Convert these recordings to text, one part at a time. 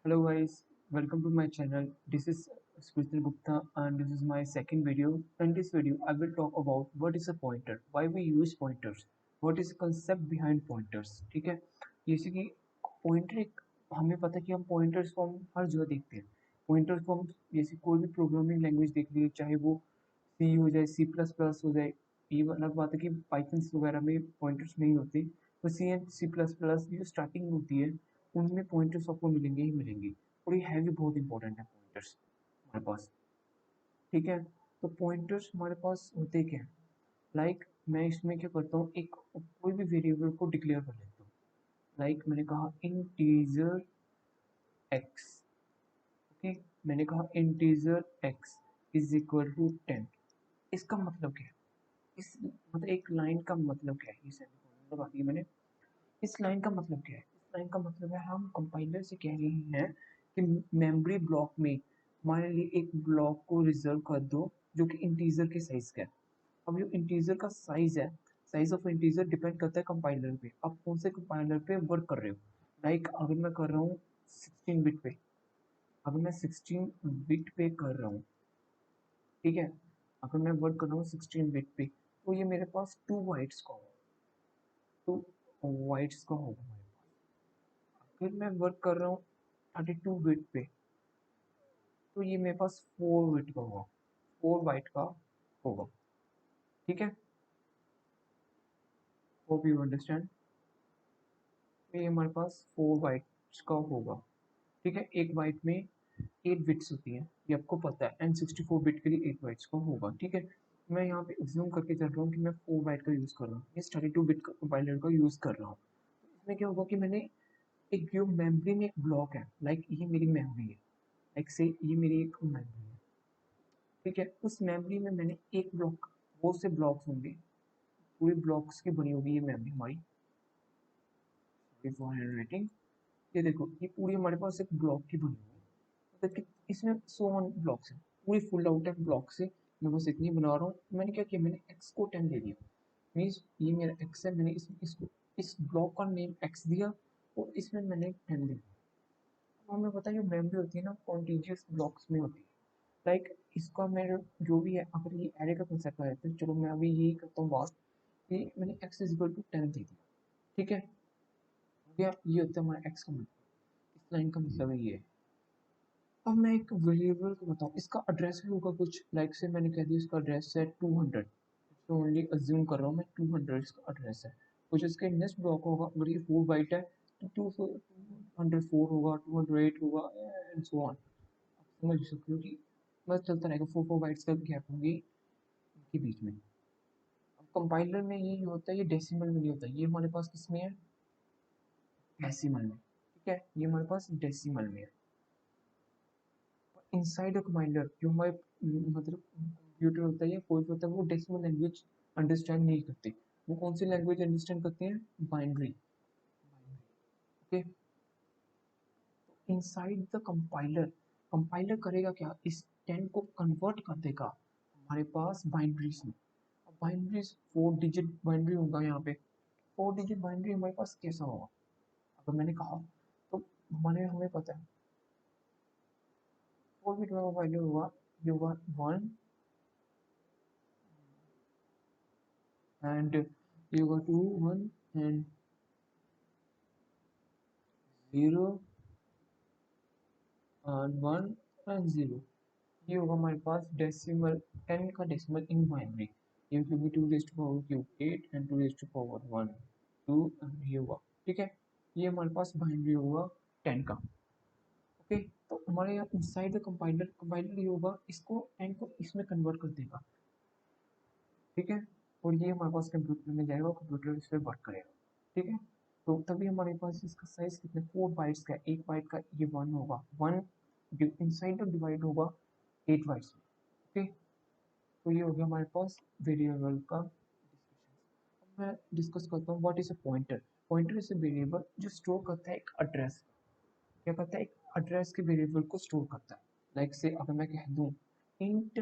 Hello guys, welcome to my channel. This is Spiritual Gupta and this is my second video. In this video, I will talk about what is a pointer, why we use pointers, what is the concept behind pointers. ठीक है, जैसे कि pointer एक हमें पता है कि हम pointers को हम हर जगह देखते हैं. Pointers को हम जैसे कोई भी प्रोग्रामिंग लैंग्वेज देख लीजिए, चाहे वो C हो जाए, C++ हो जाए. ये अलग बात है कि पाइथन वगैरह में पॉइंटर्स नहीं होते, तो C++ जो स्टार्टिंग होती है उनमें पॉइंटर्स आपको मिलेंगे ही मिलेंगे. और ये है भी बहुत इंपॉर्टेंट है पॉइंटर्स हमारे पास. ठीक है, तो पॉइंटर्स हमारे पास होते क्या है. मैं इसमें क्या करता हूँ, एक कोई भी वेरिएबल को डिक्लेयर कर लेता हूँ. मैंने कहा इंटीजर एक्स. ओके, मैंने कहा integer X is equal to 10. इसका मतलब क्या है, इस मतलब एक लाइन का मतलब क्या है, ये सेमीकोलन लगा दिया मैंने. इस लाइन का मतलब क्या है, इस लाइन का मतलब है हम कंपाइलर से कह रहे हैं कि मेमोरी ब्लॉक में हमारे लिए एक ब्लॉक को रिजर्व कर दो जो कि इंटीजर के साइज का है. अब जो इंटीजर का साइज है, साइज ऑफ इंटीजर डिपेंड करता है कंपाइलर पे, आप कौन से कंपाइलर पे वर्क कर रहे हो. अगर मैं कर रहा हूँ 16 बिट पे, अगर मैं 16 बिट पे कर रहा हूँ, ठीक है, अगर मैं वर्क कर रहा हूँ 16 बिट पे, तो ये मेरे पास 2 बाइट्स का होगा, 2 बाइट्स का होगा. फिर मैं वर्क कर रहा हूँ 32 बिट पे, तो ये मेरे पास 4 बिट का होगा, 4 बाइट का होगा. ठीक है, होप यू अंडरस्टैंड. तो ये हमारे पास 4 बाइट्स का होगा. ठीक है, एक बाइट में 8 बिट्स होती हैं, ये आपको पता है, एंड 64 बिट के लिए 8 बाइट्स का होगा. ठीक है, मैं यहाँ पे एज्यूम करके चल रहा हूँ कि मैं 4 बाइट का यूज़ कर रहा हूँ, ये 32 बिट का कंपाइलर का यूज़ कर रहा हूँ. इसमें क्या होगा कि मैंने एक जो मेमोरी में एक ब्लॉक है, ये मेरी मेमोरी है, से ये मेरी एक मेमोरी है. ठीक है, उस मेमोरी में मैंने एक ब्लॉक, बहुत से ब्लॉक्स होंगे, पूरे ब्लॉक्स की बनी होगी ये मेमोरी हमारी. फॉर हैंडराइटिंग, ये देखो, ये पूरी हमारे पास एक ब्लॉक की बनी हुई है, मतलब कि इसमें 100 ब्लॉक्स हैं, पूरी फुल आउट है ब्लॉक से. मैं बस इतनी बना रहा हूँ. मैंने क्या किया, मैंने एक्स को 10 दे दिया. मीन्स ये मेरा एक्स है, मैंने इसको इस ब्लॉक का नेम एक्स दिया और इसमें मैंने 10 दिया. अब हमें पता है जो मेमोरी होती है ना, कॉन्टीजियस ब्लॉक्स में होती है. इसका मेरा जो भी है, अगर ये एरे का कंसेप्ट है तो चलो मैं अभी यही करता हूँ बात कि मैंने x इज इक्वल टू 10 दे दिया. ठीक है, हो गया, ये होता है हमारा x का मतलब, इस लाइन का मतलब है ये. अब मैं एक वेरिएबल को बताऊँ, इसका एड्रेस भी होगा कुछ, से मैंने कह दिया इसका एड्रेस है 200. तो ओनली अज्यूम कर रहा हूँ मैं 200 इसका एड्रेस है. कुछ इसके नेक्स्ट ब्लॉक होगा, अगर ये 4 बाइट है तो 204 होगा, 208 होगा, एंड सो ऑन. आप समझ सकते हो कि बस चलता रहेगा, 4 4 बाइट्स का गैप होंगे इनके बीच में. अब कंपाइलर में ये होता है, ये डेसिमल में नहीं होता, ये हमारे पास किसमें है, डेसिमल में. ठीक है, ये हमारे पास डेसिमल में है. इनसाइड अ कंपाइलर जो हमारे मतलब कंप्यूटर होता है या कोई भी होता है, वो डेसिमल लैंग्वेज अंडरस्टैंड नहीं करते. वो कौन सी लैंग्वेज अंडरस्टैंड करते हैं, binary. Okay, inside the compiler, compiler करेगा क्या, इस 10 को कन्वर्ट कर देगा हमारे पास बाइनरीज में. अब बाइनरीज 4 डिजिट बाइनरी होगा यहाँ पे. 4 डिजिट बाइनरी हमारे पास कैसा होगा, अगर मैंने कहा, तो हमें पता है 4 बिट में वैल्यू होगा, ये होगा 1 एंड ये होगा 2 1 एंड 0 एंड 1 एंड 0. ये होगा हमारे पास डेसिमल, 10 का डेसिमल इन बाइनरी. ये क्योंकि 2 raise to power cube 8 and 2 raise to power 1 2 and ये होगा. ठीक है, ये हमारे पास बाइनरी होगा 10 का. ओके, तो हमारे यहाँ इनसाइड द कंपाइलर, कंपाइलर ये होगा, इसको 10 को इसमें कन्वर्ट कर देगा. ठीक है, और ये हमारे पास कंप्यूटर में जाएगा और कंप्यूटर इस पर वर्क करेगा. ठीक है, तो तभी हमारे पास इसका साइज कितने 4 बाइट्स का है. एक बाइट का ये 1 होगा, 1 इनसाइड और डिवाइड होगा 8 बाइट्स में. ओके, तो ये हो गया हमारे पास वेरिएबल का डिस्कशन. अब मैं डिस्कस करता हूँ what is a pointer. Pointer is a variable जो स्टोर करता है एक एड्रेस. क्या करता है, एक एड्रेस के वेरिएबल को स्टोर करता है. से अगर मैं कह दूँ इंट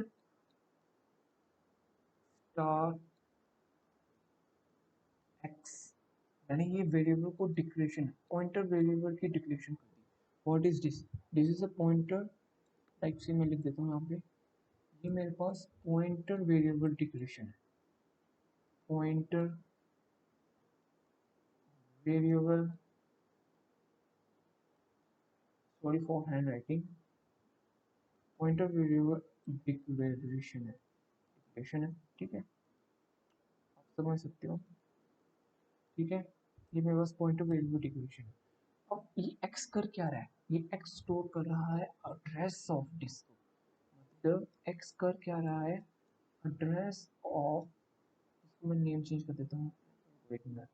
स्टार एक्स, मैंने ये वेरिएबल को डिक्लेरेशन, पॉइंटर वेरिएबल की डिक्लेरेशन कर दी. What is this is a pointer. Type से मैं लिख देता हूँ यहाँ पे, ये मेरे पास पॉइंटर वेरिएबल डिक्लेरेशन है। Pointer variable, sorry for handwriting, pointer variable declaration है, ठीक है, आप समझ सकते हो, ठीक है। ये मेरे पास पॉइंटर वेरिएबल डिक्लेरेशन है। अब ये एक्स कर क्या रहा है, ये एक्स स्टोर कर रहा है एड्रेस ऑफ डिस्क, मतलब एक्स कर क्या रहा है, एड्रेस ऑफ, इसको मैं नेम चेंज कर देता हूँ, वेट मिनट,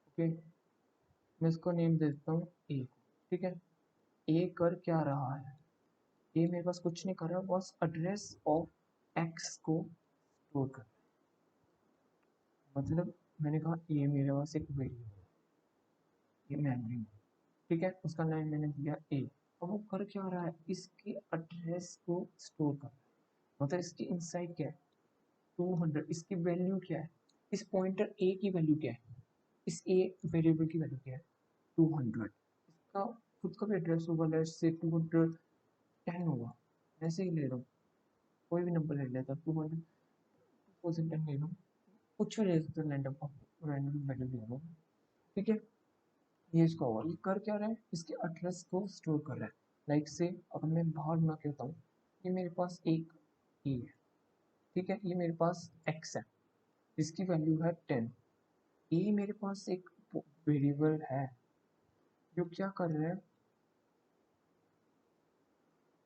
ओके, मैं इसको नेम दे देता हूँ ए को, ठीक है। ए कर क्या रहा है, ये मेरे पास कुछ नहीं कर रहा, बस एड्रेस ऑफ एक्स को स्टोर कर, मतलब मैंने कहा ये मेरे पास एक वेरिएबल है, ये मेमोरी में, ठीक है, उसका नाम मैंने दिया ए। अब वो कर क्या रहा है, इसके एड्रेस को स्टोर कर रहा है, मतलब इसकी इनसाइड क्या है, 200, इसकी वैल्यू क्या है, इस पॉइंटर ए की वैल्यू क्या है, इस ए वेरिएबल की वैल्यू क्या है, 200, इसका खुद का भी एड्रेस होगा, लेट्स से 210 होगा, ऐसे ही ले लो, कोई भी नंबर ले लेता, 200 2010 ले लो, कुछ भी ले सकते हो, रैंडम वैल्यू ले लो, ठीक है। ये इसका होगा, ये कर क्या रहा है, इसके एड्रेस को स्टोर कर रहा है, लाइक से अगर मैं बाहर ना कहता हूँ, ये मेरे पास एक ए है, ठीक है, ये मेरे पास एक्स है, इसकी वैल्यू है 10, ए मेरे पास एक वेरिएबल है जो क्या कर रहा है,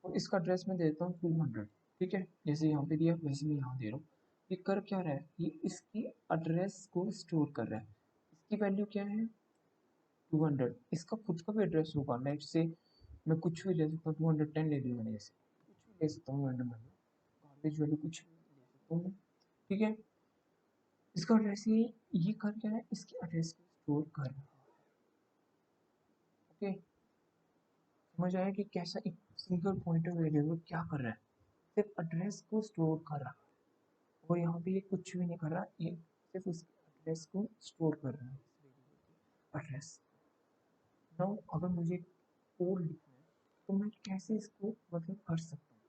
और इसका एड्रेस मैं देता हूँ 200, ठीक है, जैसे यहाँ पे दिया वैसे मैं यहाँ दे रहा हूँ। ये कर क्या रहा है, ये इसकी एड्रेस को स्टोर कर रहा है, इसकी वैल्यू क्या है, 200, इसका खुद का भी एड्रेस होगा, लाइक से मैं कुछ भी ले सकता हूँ, 210 ले ली मैंने, जैसे कुछ भी ले सकता हूँ, रैंडम वैल्यू, गार्बेज वैल्यू कुछ भी ले सकता हूँ, ठीक है। इसका एड्रेस ये कर क्या है, इसके एड्रेस को स्टोर कर रहा है, ओके। समझ आया कि कैसा एक सिंगल पॉइंटर वेरिएबल क्या कर रहा है, सिर्फ एड्रेस को स्टोर कर रहा है, और यहाँ पे ये कुछ भी नहीं कर रहा, ये सिर्फ उसके एड्रेस को स्टोर कर रहा है, एड्रेस। नाउ अगर मुझे कोड लिखना है, तो मैं कैसे इसको मतलब कर सकता हूँ,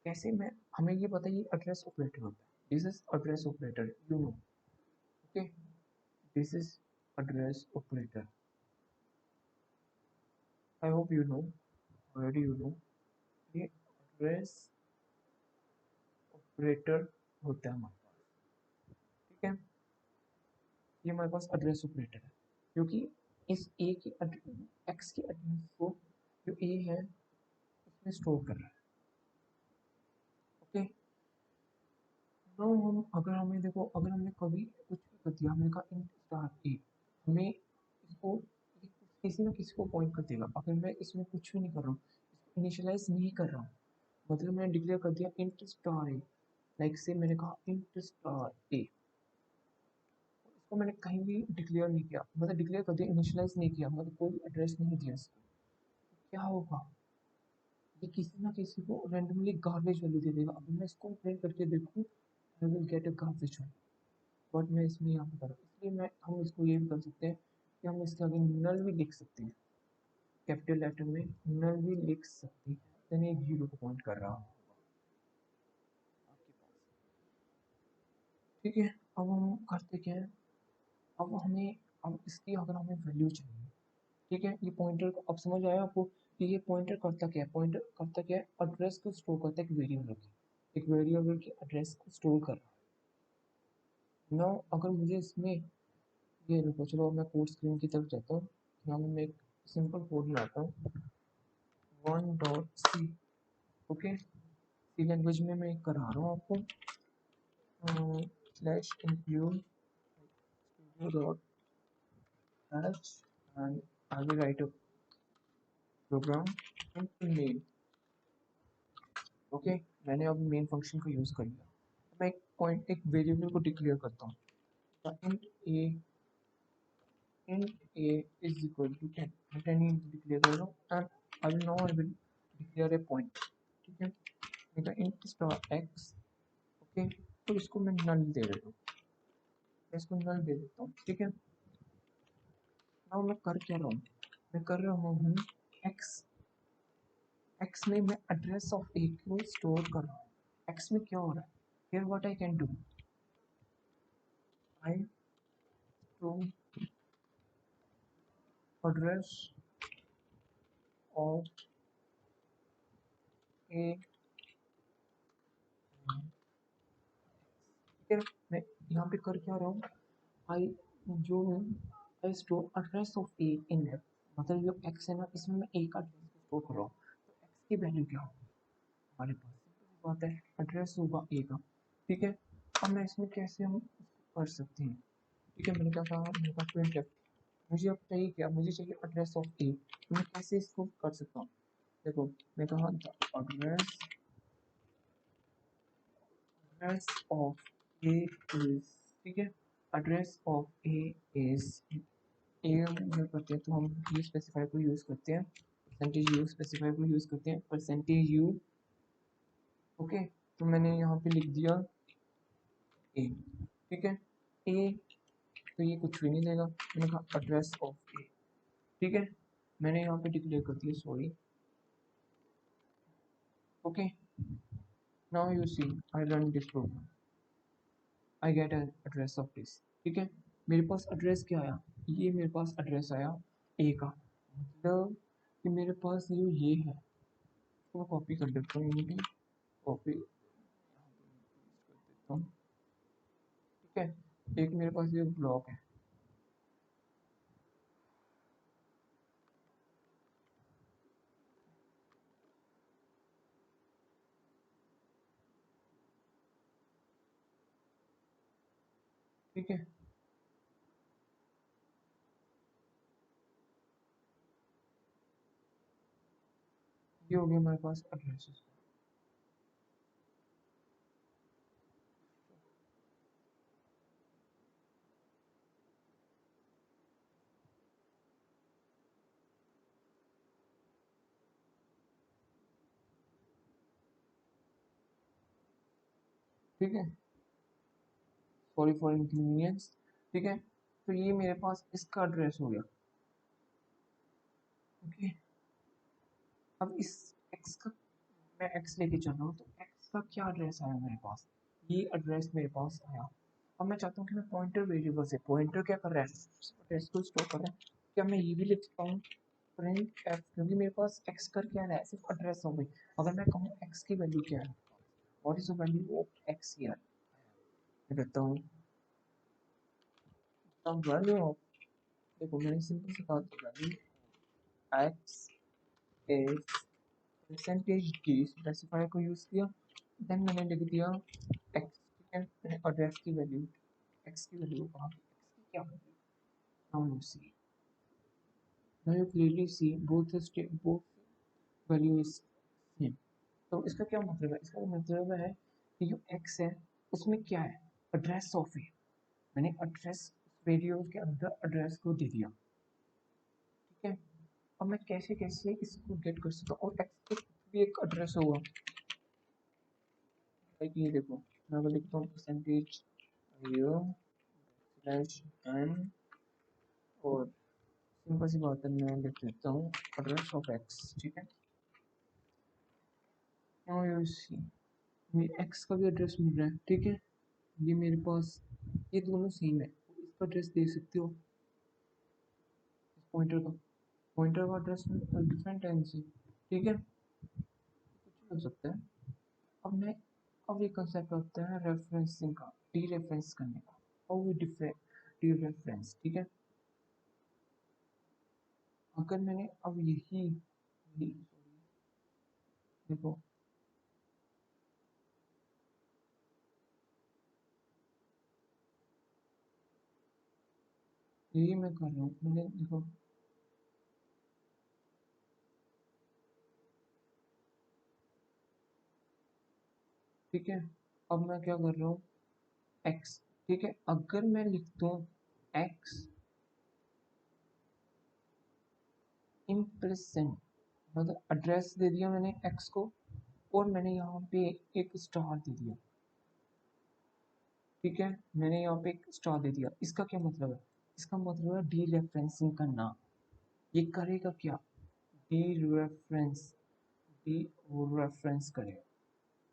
कैसे मैं, हमें ये पता है ये एड्रेस ऑपरेटर होता है, this is address operator, you know, okay, this is address operator, I hope you know, already you know, ये एड्रेस ऑपरेटर होता है हमारे पास, ठीक है, ये हमारे पास एड्रेस ऑपरेटर है, क्योंकि इस ए के एक्स के एड्रेस को जो ए है उसमें स्टोर कर रहा है, ओके। तो हम अगर हमें देखो, अगर हमने कभी कुछ भी कर दिया, हमने कहा इंट स्टार ए, हमें इसको किसी ना किसी को पॉइंट कर देगा, अगर मैं इसमें कुछ भी नहीं कर रहा हूँ, इसको इनिशियलाइज नहीं कर रहा हूँ, मतलब मैंने डिक्लेयर कर दिया इंट स्टार ए, लाइक से मैंने कहा इंट स्टार ए, इसको मैंने कहीं भी डिक्लेयर नहीं किया, मतलब डिक्लेयर कर दिया, इनिशियलाइज नहीं किया, मतलब कोई एड्रेस नहीं दिया इसको, क्या होगा, ये किसी ना किसी को रैंडमली गार्बेज वैल्यू दे देगा, अगर मैं इसको प्रिंट करके देखूँ, आई will get a garbage value, but मैं इसमें यहाँ पे कर रहा हूँ, इसलिए मैं हम इसको ये भी कर सकते हैं कि हम इसके आगे नल भी लिख सकते हैं, कैपिटल लेटर में नल भी लिख सकते हैं, देन ये जीरो को पॉइंट कर रहा होगा आपके पास, ठीक है। अब हम करते क्या है, अब हमें, अब इसकी अगर हमें वैल्यू चाहिए, ठीक है, ये पॉइंटर को अब समझ आया आपको कि ये पॉइंटर करता क्या है, पॉइंटर करता क्या है, एड्रेस को स्टोर करता है, एक वेरिएबल के एड्रेस को स्टोर कर रहा है। नाउ अगर मुझे इसमें, ये रुको, चलो मैं कोड स्क्रीन की तरफ जाता हूँ, यहाँ मैं एक सिंपल कोड बनाता हूँ, 1.c, ओके, सी लैंग्वेज में मैं करा रहा हूँ आपको, slash include dot h, and I will write a program into main, okay, मैंने अब मेन फंक्शन का यूज़ कर लिया, मैं एक पॉइंट, एक वेरिएबल को डिक्लेयर करता हूँ, int a is equal to 10, मैं 10 ही डिक्लेयर कर रहा हूँ, and I will declare a point, ठीक है, मैं int star x, ओके, तो इसको मैं नल दे देता हूँ, इसको नल दे देता हूँ, ठीक है। नाउ मैं कर क्या रहा हूँ, मैं कर रहा हूँ एक्स, एक्स में मैं एड्रेस ऑफ ए को स्टोर कर रहा हूँ। एक्स में क्या हो रहा है, here what I can do, I to address of A, फिर मैं यहाँ पे कर क्या रहा हूँ, आई जो आई स्टोर एड्रेस ऑफ ए इन है, मतलब जो एक्स है ना, इसमें मैं ए का एड्रेस स्टोर कर रहा हूँ। तो एक्स की वैल्यू क्या होगी हमारे पास, सिंपल बात है, एड्रेस होगा ए का, ठीक है। अब मैं इसमें कैसे हम कर सकते हैं, ठीक है। मैंने क्या कहा, मेरे पास प्रिंट है, मुझे अब चाहिए क्या, मुझे चाहिए एड्रेस ऑफ ए, तो मैं कैसे इसको कर सकता हूँ, देखो मैं कहा address, address of A is, ठीक है, एड्रेस ऑफ ए इज, ए जो करते हैं तो हम यू स्पेसिफाई को यूज़ करते हैं, परसेंटेज यू स्पेसिफाई को यूज़ करते हैं, परसेंटेज यू, ओके। तो मैंने यहाँ पे लिख दिया ए, ठीक है, ए, तो ये कुछ भी नहीं लेगा, मैंने कहा एड्रेस ऑफ ए, ठीक है। मैंने यहाँ पे डिक्लेयर कर दिया sorry, okay. Now you see I run this program, I get address of this, ठीक है। मेरे पास एड्रेस क्या आया, ये मेरे पास एड्रेस आया ए का, मतलब कि मेरे पास ये है, इसको कॉपी कर देता हूँ, ये कॉपी कर देता हूँ, ठीक है। एक मेरे पास ये ब्लॉक है, ठीक है, ये हो गया हमारे पास एड्रेस, ठीक है, सॉरी फॉर इनकन्वीनियंस, ठीक है। तो ये मेरे पास इसका एड्रेस हो गया, ओके। अब इस एक्स का, मैं एक्स लेके चल रहा हूँ, तो एक्स का क्या एड्रेस आया मेरे पास, ये एड्रेस मेरे पास आया। अब मैं चाहता हूँ कि मैं पॉइंटर वेरिएबल से, पॉइंटर क्या कर रहा है, एड्रेस को स्टोर कर रहा है, क्या मैं ये भी लिख सकता हूँ प्रिंट एफ, क्योंकि मेरे पास एक्स कर क्या है, सिर्फ एड्रेस हो गई। अगर मैं कहूँ एक्स की वैल्यू क्या है, what is the value of x here, मैं कहता हूँ वैल्यू ऑफ, देखो मैंने सिंपल से कहा value x is percentage D, specifier को यूज़ किया, देन मैंने लिख दिया एक्स, ठीक है। मैंने एड्रेस की वैल्यू, एक्स की वैल्यू कहाँ पे, एक्स की क्या value, now you see, now you clearly see both both value is same. तो इसका क्या मतलब है, इसका मतलब है कि जो एक्स है उसमें क्या है, एड्रेस ऑफ ए, मैंने एड्रेस वीडियो के अंदर एड्रेस को दे दिया, ठीक है। अब मैं कैसे कैसे इसको गेट कर सकता हूँ, और एक्स का भी एक एड्रेस होगा, लाइक ये देखो, मैं अगर लिखता हूँ परसेंटेज यू स्लैश एन, और सिंपल सी बात है मैं लिख देता हूँ एड्रेस ऑफ एक्स, ठीक है। नाउ यू सी, मुझे एक्स का भी एड्रेस मिल रहा है, ठीक है। ये मेरे पास, ये दोनों सेम है, इसका एड्रेस दे सकते हो, इस पॉइंटर का, पॉइंटर का एड्रेस डिफरेंट है इनसे, ठीक है, कुछ हो सकता है। अब मैं, अब ये कंसेप्ट होता है रेफरेंसिंग का, डी रेफरेंस करने का, और वो डिफरेंट डी रेफरेंस, ठीक है। अगर मैंने अब देखो, यही मैं कर रहा हूँ, मैंने देखो, ठीक है। अब मैं क्या कर रहा हूँ, एक्स, ठीक है। अगर मैं लिख दूँ एक्स इन परसेंट, मतलब एड्रेस दे दिया मैंने एक्स को, और मैंने यहाँ पे एक स्टार दे दिया, ठीक है, मैंने यहाँ पे एक स्टार दे दिया। इसका क्या मतलब है? इसका मतलब है डी रेफरेंसिंग करना। ये करेगा क्या? डी रेफरेंस, डी रेफरेंस करेगा।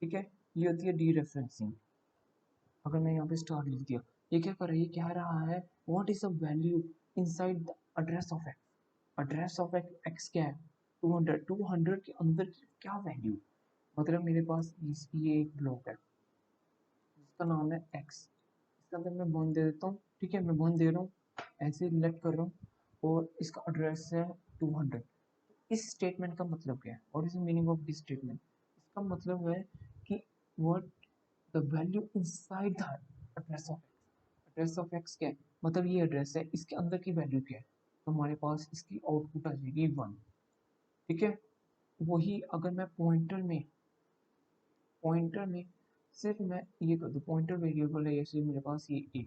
ठीक है, ये होती है डी रेफरेंसिंग। अगर मैं यहाँ पे स्टार लिख दिया, ये क्या कर रहा है? ये कह रहा है what is the value inside the address of x. Address of x क्या है? 200। 200 के अंदर की क्या वैल्यू? मतलब मेरे पास ये एक ब्लॉक है जिसका नाम है एक्स। इसके अंदर मैं वन दे देता हूँ। ठीक है, मैं वन दे रहा हूँ, ऐसे लेट कर रहा हूँ, और इसका एड्रेस है 200। इस स्टेटमेंट का मतलब क्या है? What is the meaning of this statement? इसका मतलब है कि what the value inside the address of x. Address of x क्या है? मतलब ये एड्रेस है, इसके अंदर की वैल्यू क्या है? तो हमारे पास इसकी आउटपुट आ जाएगी वन। ठीक है, वही अगर मैं पॉइंटर में सिर्फ मैं ये कर दूँ, पॉइंटर वेरिएबल है जैसे मेरे पास ये ए,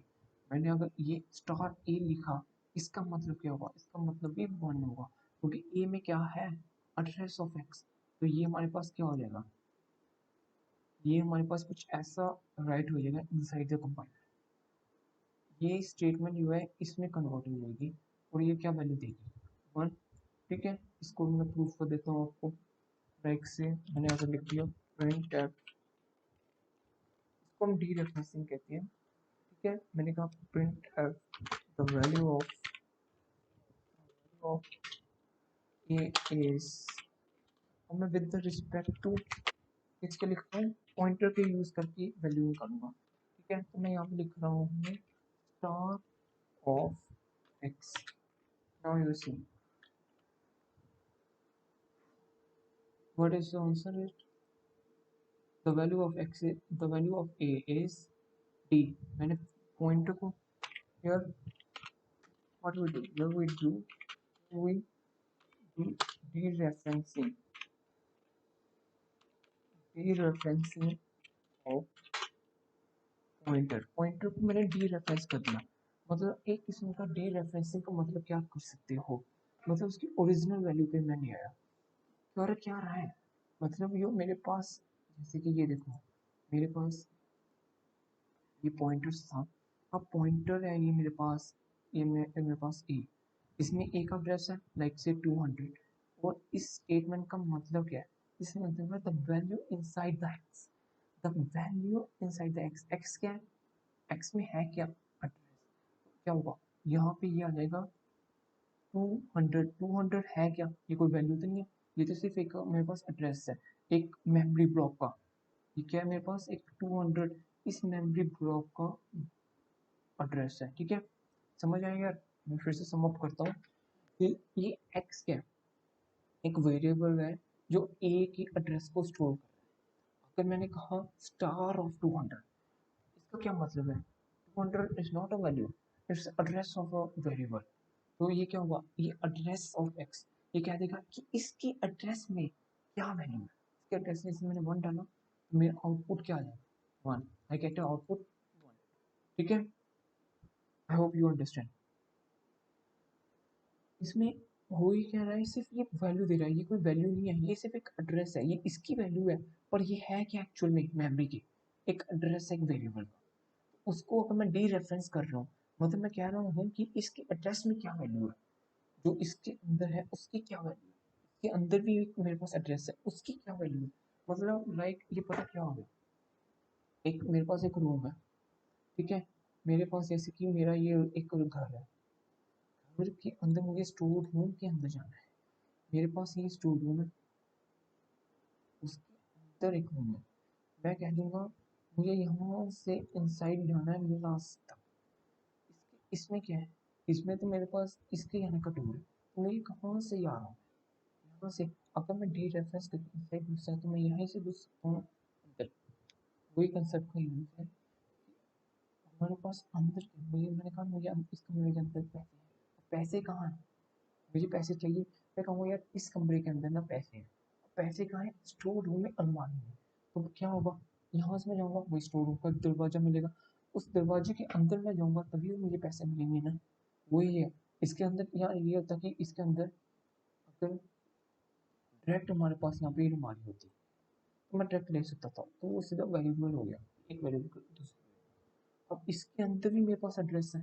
मैंने अगर ये स्टार ए लिखा, इसका मतलब क्या होगा? इसका मतलब भी वन होगा, क्योंकि ए में क्या है? Address of x. तो ये हमारे पास क्या हो जाएगा? ये हमारे पास कुछ ऐसा राइट हो जाएगा इनसाइड द कंपाइलर। ये स्टेटमेंट जो है इसमें कन्वर्ट हो जाएगी, और ये क्या वैल्यू देगी? वन। ठीक है, इसको मैं प्रूफ कर देता हूँ आपको। लाइक से मैंने ऐसा लिख दिया प्रिंट टैब, इसको हम डी रेफरेंसिंग कहते हैं। ठीक है, मैंने कहा print the value of A is, और मैं विद द रिस्पेक्ट टू इसके लिख रहा हूँ, पॉइंटर के यूज करके वैल्यू निकालूंगा। ठीक है, तो मैं यहाँ पे लिख रहा हूँ star of X. Now you see what is the answer? The value of x, the value of A is D. मैंने पॉइंटर को here what we do, here we do dereferencing, dereferencing of pointer को मैंने D reference कर दिया। मतलब एक किस्म का डी रेफरेंसिंग का मतलब क्या कर सकते हो? मतलब उसकी ओरिजिनल वैल्यू पे मैं नहीं आया। कर क्या रहा है? मतलब ये मेरे पास, जैसे कि ये देखो, मेरे पास ये पॉइंटर्स था। अब पॉइंटर है ये मेरे पास, ये मेरे पास ए, इसमें ए का एड्रेस है लाइक से 200। और इस स्टेटमेंट का मतलब क्या है? इसमें मतलब है the value inside the x, the value inside the x. X क्या है? एक्स में है क्या? एड्रेस। क्या होगा? यहाँ पे ये आ जाएगा 200। 200 है क्या? ये कोई वैल्यू तो नहीं है, ये तो सिर्फ एक मेरे पास एड्रेस है, एक मेमोरी ब्लॉक का। ये क्या है मेरे पास? एक 200 इस मेमोरी ब्लॉक का एड्रेस है। ठीक है, समझ आएगा यार? मैं फिर से सम अप करता हूँ कि ये एक्स क्या है? एक वेरिएबल है जो ए की एड्रेस को स्टोर कर रहा है। अगर मैंने कहा स्टार ऑफ 200, इसका क्या मतलब है? 200 is not a value, it's address of a variable. तो ये क्या हुआ? ये एड्रेस ऑफ एक्स, ये कह देगा कि इसकी एड्रेस में क्या वैल्यू है। इसके एड्रेस में मैंने वन डाला, तो मेरा आउटपुट क्या आ जाएगा? One. I get output one. ठीक है, आई होप यू अंडरस्टैंड। इसमें हो ही क्या रहा है? सिर्फ ये वैल्यू दे रहा है, ये कोई वैल्यू नहीं है, ये सिर्फ एक एड्रेस है, ये इसकी वैल्यू है। पर ये है क्या एक्चुअल में? मेमोरी की एक एड्रेस है, एक वेरिएबल का। उसको अगर मैं डी रेफरेंस कर रहा हूँ, मतलब मैं कह रहा हूँ कि इसके एड्रेस में क्या वैल्यू है, जो इसके अंदर है उसकी क्या वैल्यू है, इसके अंदर भी एक मेरे पास एड्रेस है, उसकी क्या वैल्यू है। मतलब लाइक ये पता क्या हो गया? एक मेरे पास एक रूम है। ठीक है, मेरे पास जैसे कि मेरा ये एक घर है, घर के अंदर मुझे स्टोर रूम के अंदर जाना है। मेरे पास ये स्टोर रूम है, उसके अंदर एक रूम है। मैं कह दूंगा मुझे यहाँ से इनसाइड जाना है मेरे रास्ता। इसमें क्या है? इसमें तो मेरे पास इसके यहाँ का टूर है, तो मैं कहाँ से आ रहा हूँ? यहाँ से। अगर मैं डी रेफरेंस करके इनसाइड घुस जाए तो मैं यहीं से घुस सकता हूँ अंदर। वही कंसेप्ट का यूज है। हमारे पास अंदर मुझे, मैंने कहा मुझे इस कमरे के अंदर पैसे हैं। पैसे कहाँ हैं? मुझे पैसे चाहिए। मैं कहूँगा यार इस कमरे के अंदर ना पैसे हैं। पैसे कहाँ है? स्टोर रूम में, अलमारी में। तो क्या होगा? यहाँ से मैं जाऊँगा, वही स्टोर रूम का दरवाजा मिलेगा, उस दरवाजे के अंदर मैं जाऊँगा तभी तो मुझे पैसे मिलेंगे ना। वही है। इसके अंदर यहाँ ये होता है कि इसके अंदर अगर डायरेक्ट हमारे पास यहाँ पे अलमारी होती तो मैं डायरेक्ट ले सकता था, तो वो सीधा वेरिएबल हो गया, एक वेरिएबल दूसरा। अब इसके अंदर भी मेरे पास एड्रेस है,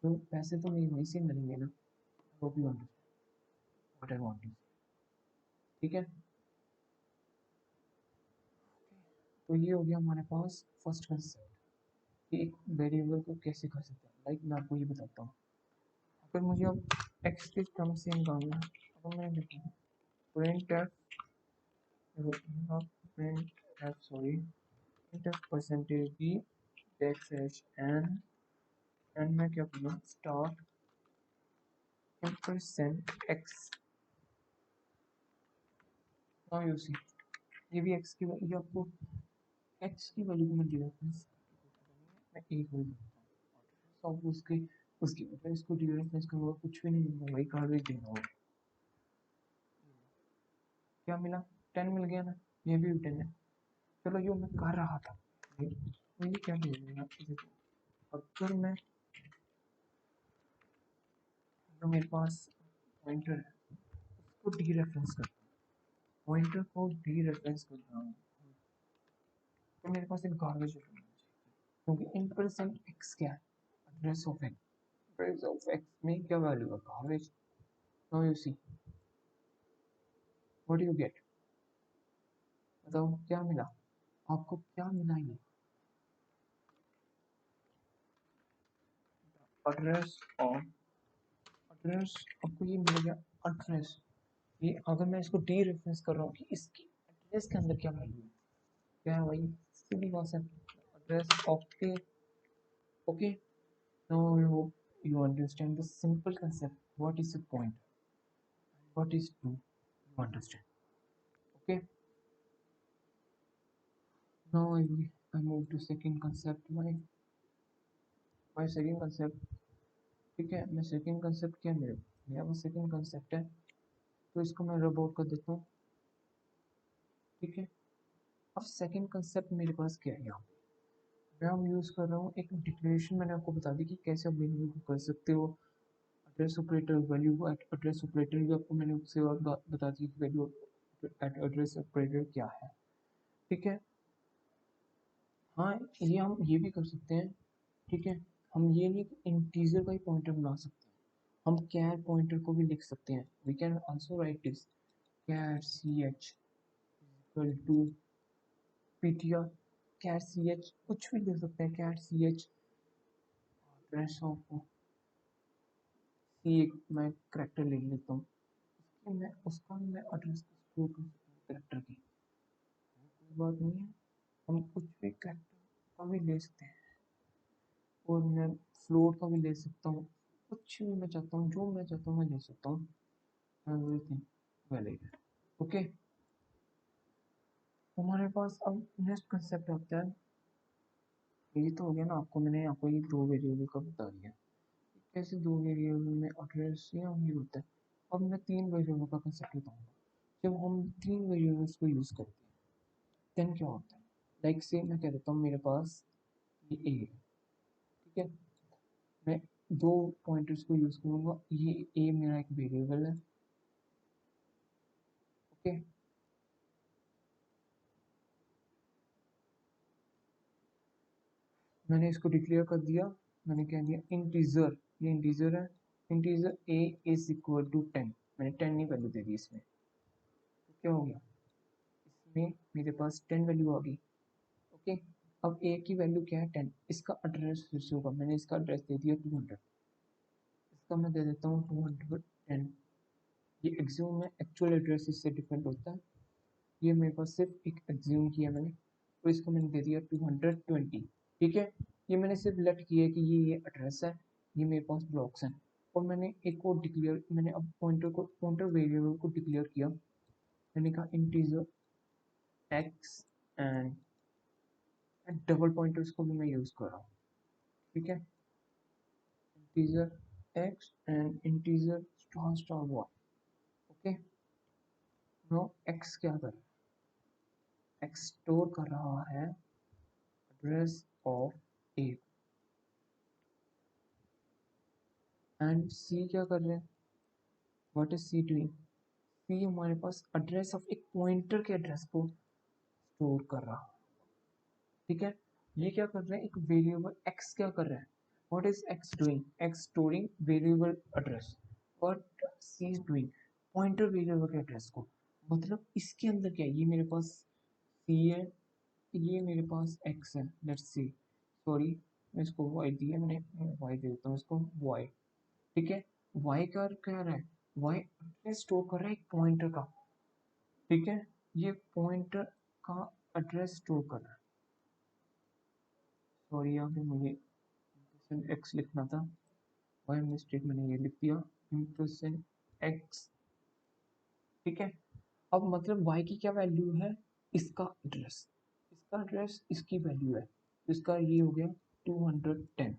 तो पैसे तो मेरे वहीं से मिलेंगे ना। Hope you understand what I want to. ठीक है, तो ये हो गया हमारे पास फर्स्ट कंसेप्ट कि एक वेरिएबल को कैसे कर सकते हैं। लाइक मैं आपको ये बताता हूँ, अगर मुझे अब एक्स के टर्म से निकालना है, अगर मैं लिखूँ printf, printf sorry printf percentage be back slash N में क्या करूँ star percent X. Now you see, ये भी एक्स की वैल्यू, ये आपको एक्स की वैल्यू को मैं डिरेफरेंस मैं एक वैल्यू करता हूँ, उसके उसकी वजह इसको डिरेफरेंस करूँगा, कुछ भी नहीं मिलेगा, वही कार्ड देगा वो। क्या मिला, 10 मिल गया ना, ये भी 10 है। चलो जो मैं कर रहा था ये क्या भेजेगा, देखो अगर मैं जो मेरे पास पॉइंटर है उसको डी रेफरेंस करता हूँ, पॉइंटर को डी रेफरेंस कर रहा हूँ, तो मेरे पास एक गार्बेज होना चाहिए, क्योंकि इन परसेंट एक्स क्या है, address of x, address of x में क्या वैल्यू है garbage. Now you see what you get, बताओ क्या मिला आपको, क्या मिला ये एड्रेस ऑफ, एड्रेस आपको ये मिल गया एड्रेस। ये अगर मैं इसको डी रेफरेंस कर रहा हूँ कि इसकी एड्रेस के अंदर क्या वैल्यू है, क्या है भाई, सीधी बात है, एड्रेस ऑफ के। Okay, now I hope you understand the simple concept, what is a point, what is do you understand. Okay, now I move to second concept, my second concept। ठीक है, मैं सेकंड कंसेप्ट क्या मेरा वो second concept है, तो इसको मैं रब आउट कर देता हूँ। ठीक है, अब सेकंड कंसेप्ट मेरे पास क्या है, यहाँ मैं अब यूज़ कर रहा हूँ एक डिक्लेरेशन, मैंने आपको बता दी कि कैसे आप वेरिएबल को कर सकते हो, address operator value address operator भी आपको मैंने उससे और बता दी कि वैल्यू एड्रेस ऑपरेटर क्या है। ठीक है, हाँ ये हम ये भी कर सकते हैं। ठीक है, हम ये नहीं इंटीजर का ही पॉइंटर बना सकते हैं, हम कैर पॉइंटर को भी लिख सकते हैं, we can also write this char C H equal to PTR, char C H कुछ भी दे सकते हैं, char C H address of C, एक मैं करेक्टर ले लेता हूँ, मैं उसका मैं एड्रेस स्टोर कर सकता हूँ करेक्टर की, कोई बात नहीं है, हम कुछ भी करेक्टर का भी ले सकते हैं, और मैं फ्लोट का भी ले सकता हूँ, कुछ भी मैं चाहता हूँ, जो मैं चाहता हूँ मैं ले सकता हूँ, एवरीथिंग वैलिड। ओके, हमारे पास अब नेक्स्ट कंसेप्ट आता है, ये तो हो गया ना, आपको मैंने आपको ये दो वेरिएबल का बता दिया कैसे दो वेरिएबल में एड्रेस या ये होता है। अब मैं तीन वेरिएबल का कंसेप्ट बताऊंगा, जब हम तीन वेरिएबल्स को यूज़ करते हैं देन क्या होता है, लाइक से मैं कह देता हूँ मेरे पास ये ए है। ठीक है, मैं दो पॉइंटर्स को यूज़ करूँगा, ये ए मेरा एक वेरिएबल है। ओके, मैंने इसको डिक्लेयर कर दिया, मैंने कह दिया इंटीजर, ये इंटीजर है, integer A is equal to 10, मैंने 10 ही वैल्यू दे दी इसमें, तो क्या हो गया, इसमें मेरे पास 10 वैल्यू आ गई। ओके, अब ए की वैल्यू क्या है 10, इसका एड्रेस फिर से होगा, मैंने इसका एड्रेस दे दिया 200, इसका मैं दे देता हूँ 210, ये एक्ज्यूम में एक्चुअल एड्रेस इससे डिफरेंट होता है, ये मेरे पास सिर्फ एक एक्ज्यूम किया मैंने, तो इसको मैंने दे दिया 220। ठीक है, ये मैंने सिर्फ लेट किया है कि ये एड्रेस है, ये मेरे पास ब्लॉक्स हैं, और मैंने एक और डिक्लेयर, मैंने अब पॉइंटर वेरिएबल को डिक्लेयर किया, मैंने कहा integer X and double pointers को भी मैं यूज़ कर रहा हूँ। ठीक है, integer X and integer star star Y. Okay, no X क्या कर रहा है, एक्स स्टोर कर रहा है address of A, and C क्या कर रहे हैं, what is C doing, C हमारे पास एड्रेस ऑफ एक पॉइंटर के एड्रेस को स्टोर कर रहा है। ठीक है, ये क्या कर रहा है, एक वेरिएबल x क्या कर रहा है, what is x doing, x storing variable address, what c is doing pointer variable के एड्रेस को। मतलब इसके अंदर क्या है, ये मेरे पास c है, ये मेरे पास x है, लेट्स सी, सॉरी मैं इसको y दिया, मैंने y दे देता हूँ इसको y, ठीक है। y का क्या रहा है, y एड्रेस स्टोर कर रहा है एक पॉइंटर का, ठीक है, ये पॉइंटर का एड्रेस स्टोर कर रहा है। सॉरी यहाँ पे मुझे x लिखना था, बाय मिस्टेक मैंने ये लिख दिया इम्प्रेशन x, ठीक है। अब मतलब y की क्या वैल्यू है, इसका एड्रेस इसकी वैल्यू है, तो इसका ये हो गया 210,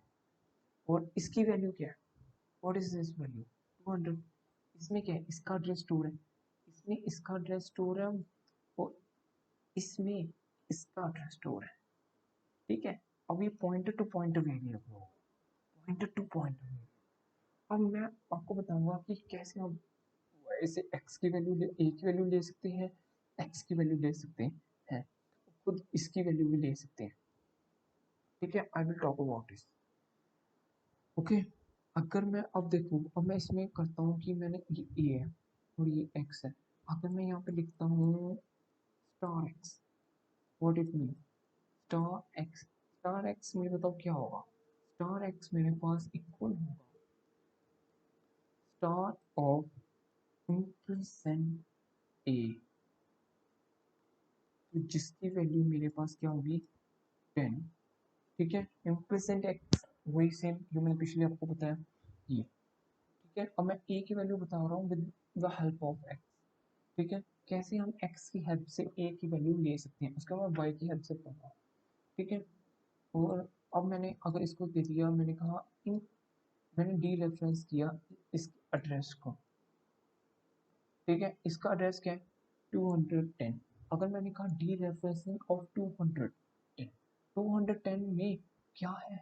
और इसकी वैल्यू क्या है, व्हाट इज दिस वैल्यू 200, इसमें क्या है, इसका एड्रेस स्टोर है, इसमें इसका एड्रेस स्टोर है, और इसमें इसका एड्रेस स्टोर है, ठीक है। अब ये पॉइंटर टू पॉइंटर वेरिएबल होगा, पॉइंटर टू पॉइंटर। अब मैं आपको बताऊंगा कि कैसे हम ऐसे x की वैल्यू a की वैल्यू ले सकते हैं, x की वैल्यू ले सकते हैं, खुद इसकी वैल्यू भी ले सकते हैं, ठीक है। I will talk about this, okay. अगर मैं अब देखूँ, अब मैं इसमें करता हूँ कि मैंने ये a है और ये x है, अगर मैं यहाँ पे लिखता हूँ star x, what it mean star x मेरे बताओ क्या होगा, स्टार x मेरे पास इक्वल होगा स्टार ऑफ इंटरसेंट a, तो जिसकी वैल्यू मेरे पास क्या होगी 10, ठीक है। इम्प्रेसेंट एक्स वही सेम जो मैंने पिछले आपको बताया ये, ठीक है। अब मैं ए की वैल्यू बता रहा हूँ with the help of x, ठीक है। कैसे हम एक्स की हेल्प से ए की वैल्यू ले सकते हैं, उसका मैं वाई की हेल्प से पढ़ रहा हूँ, ठीक है। और अब मैंने अगर इसको दे दिया, मैंने कहा मैंने डी रेफरेंस किया इस एड्रेस को, ठीक है। इसका एड्रेस क्या है 210, अगर मैंने कहा डी रेफरेंसिंग ऑफ 210, 210 में क्या है,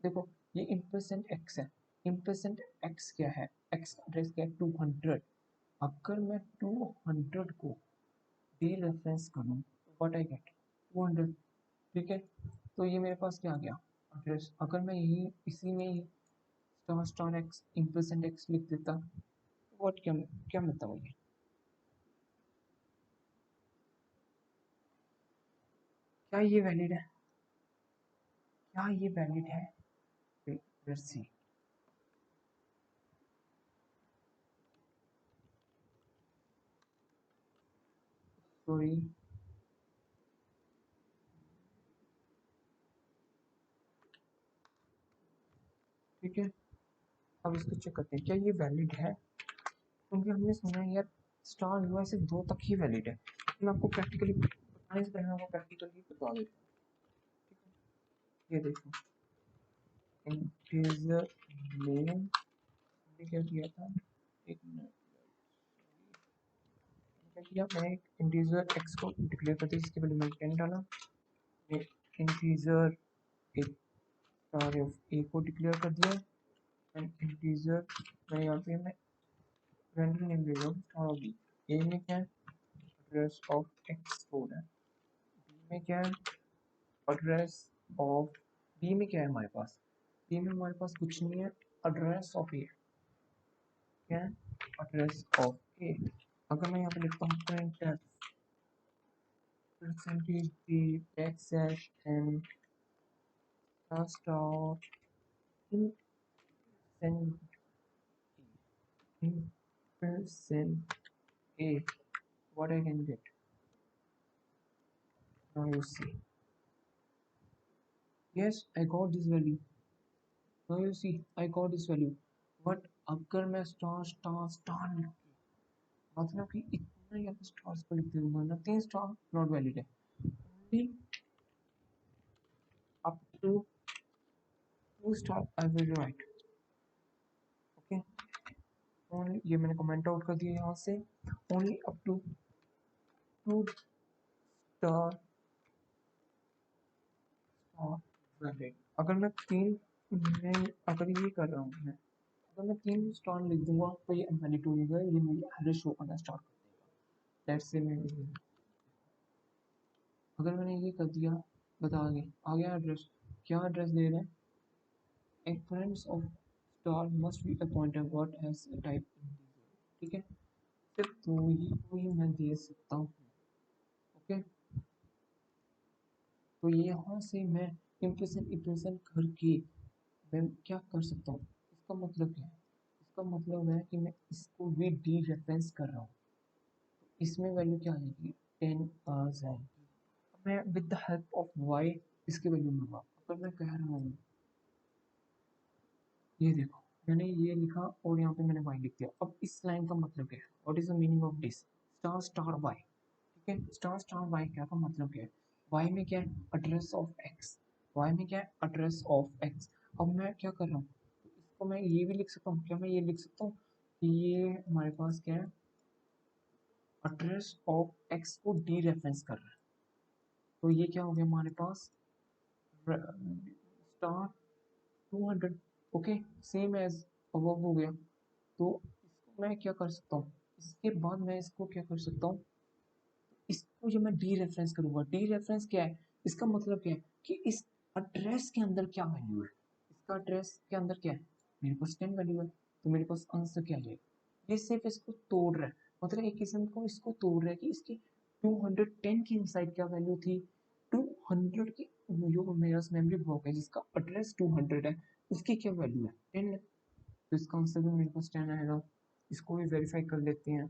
देखो ये इम्प्रेसेंट एक्स है, इम्प्रेसेंट एक्स क्या है, एक्स एड्रेस क्या है 200, अगर मैं 200 को डी रेफरेंस करूँ व्हाट आई गेट 200, ठीक है। तो ये मेरे पास क्या आ गया एड्रेस, अगर मैं यही इसी में ही स्टार स्टार एक्स इम्प्रेसेंट एक्स लिख देता, व्हाट क्या क्या मतलब है, क्या ये वैलिड है, क्या ये वैलिड है, लेट्स सी, सॉरी ठीक है। अब इसको चेक करते हैं क्या ये वैलिड है, क्योंकि हमने सुना है यार स्टार यूआई से 2 तक ही वैलिड है, तो मैं आपको प्रैक्टिकली बताने से पहले मैं आपको प्रैक्टिकली बता देता हूँ, ठीक है। ये देखो इंटीजर नेम मैंने क्या किया था, एक मिनट, क्या किया मैंने एक इंटीजर एक्स को डिक्लेयर कर दिया जिसके वैल्यू मैंने 10 डाला, इंटीजर एक स्टार ऑफ ए को डिक्लेयर कर दिया, एंड इंटीजर मैं यहाँ पे मैं रैंडम नेम ले रहा हूँ स्टार ऑफ बी, ए में क्या है एड्रेस ऑफ एक्स कोड है, बी में क्या है एड्रेस ऑफ, बी में क्या है हमारे पास, बी में हमारे पास कुछ नहीं है, एड्रेस ऑफ ए, क्या है एड्रेस ऑफ ए। अगर मैं यहाँ पे लिखता हूँ printf percentage d backslash n star in percent a, what I can get, now you see, yes I got this value, now you see I got this value, but अगर मैं star star star लिख के, मतलब कि इतना यहाँ पे stars को लिख दूंगा, नथिंग स्टार नॉट वैलिड है, only up to 2 star I will write, okay, only ये मैंने कमेंट आउट कर दिया यहाँ से, only up to 2 star valid, अगर मैं तीन मैं अगर ये कर रहा हूँ मैं, अगर मैं 3 स्टार लिख दूंगा तो ये इनवैलिड हो जाएगा, ये मुझे एड्रेस शो करना स्टार्ट कर देगा, लेट्स से मैं अगर मैंने ये कर दिया बता आ गया एड्रेस। क्या एड्रेस दे रहे हैं? Exponents of star must be a pointer what has type integer. ठीक है, सिर्फ दो ही मैं दे सकता हूँ। ओके, तो यहाँ से मैं इम्प्रेशन करके मैं क्या कर सकता हूँ? इसका मतलब क्या है? इसका मतलब है कि मैं इसको भी डी रेफरेंस कर रहा हूँ। इसमें वैल्यू क्या आएगी? 10 आवर्स आएगी। मैं with the help of Y इसकी वैल्यू लूँगा। अगर मैं कह रहा हूँ, ये देखो मैंने ये लिखा और यहाँ पे मैंने वाई लिख दिया। अब इस लाइन का मतलब क्या है? What is the meaning of this? Star star Y. ठीक है, स्टार स्टार वाई क्या का मतलब क्या है? वाई में क्या है? Address of x. वाई में क्या है? Address of x. अब मैं क्या कर रहा हूँ? इसको मैं ये भी लिख सकता हूँ। क्या मैं ये लिख सकता हूँ कि ये हमारे पास क्या है? एड्रेस ऑफ एक्स को डी रेफरेंस कर रहा है। तो ये क्या हो गया हमारे पास? Star 200। Okay, same as above हो गया। तो इसको मैं क्या कर सकता हूँ? इसके बाद मैं इसको क्या कर सकता हूँ? इसको जो मैं डी रेफरेंस करूंगा, डी रेफरेंस क्या है? इसका मतलब क्या है कि इस एड्रेस के अंदर क्या वैल्यू है? इसका एड्रेस के अंदर क्या है? मेरे पास 10 वैल्यू है, तो मेरे पास आंसर क्या है? ये सिर्फ इसको तोड़ रहा है, मतलब एक किस्म को इसको तोड़ रहा है कि इसकी 210 की इनसाइड क्या वैल्यू थी, 200 की जो मेरा मेमोरी ब्लॉक है जिसका एड्रेस 200 है, उसकी क्या वैल्यू है? 10 है। तो इसका आंसर भी मेरे पास 10 आएगा। इसको भी वेरीफाई कर लेते हैं।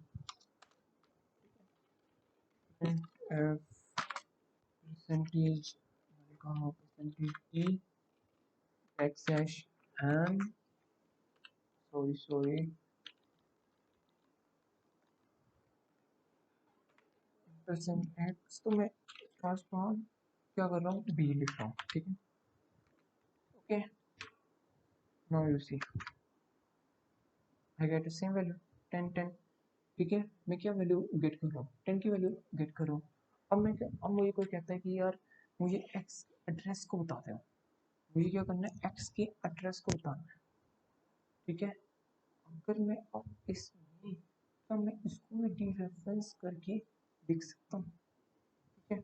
परसेंटेज कहाँ? Percentage E X dash N, sorry percent X, तो मैं फर्स्ट पार्ट क्या कर रहा हूँ? बी लिख रहा हूँ। ठीक है, okay, now you see I get the same value 10 10। ठीक है, मैं क्या वैल्यू गेट कर रहा हूँ? 10 की वैल्यू गेट कर रहा हूँ। अब मुझे कोई कहता है कि यार मुझे एक्स एड्रेस को बताते हो, मुझे क्या करना है? एक्स के एड्रेस को बताना है। ठीक है, अगर मैं अब इसमें, तो मैं इसको मैं डी रेफरेंस करके लिख सकता हूँ। ठीक है,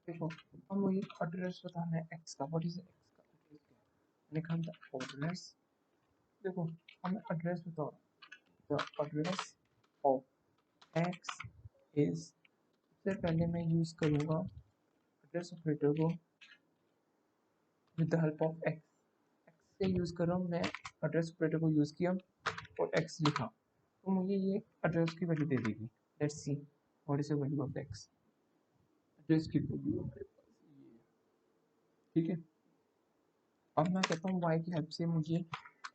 देखो अब मुझे एड्रेस बताना है एक्स का। व्हाट इज एक्स का एड्रेस? क्या है? लिखा था एड्रेस। देखो अब मैं एड्रेस बता रहा हूँ। The address of X is, सबसे पहले मैं यूज करूंगा एड्रेस ऑपरेटर को with the help of x. X से यूज कर रहा हूँ मैं, एड्रेस ऑपरेटर को यूज किया और एक्स लिखा, तो मुझे ये एड्रेस की वैल्यू दे देगी। Let's see what is the value of x. Address की वैल्यू हमारे पास ये, ठीक है। अब मैं कहता हूँ वाई की हेल्प से मुझे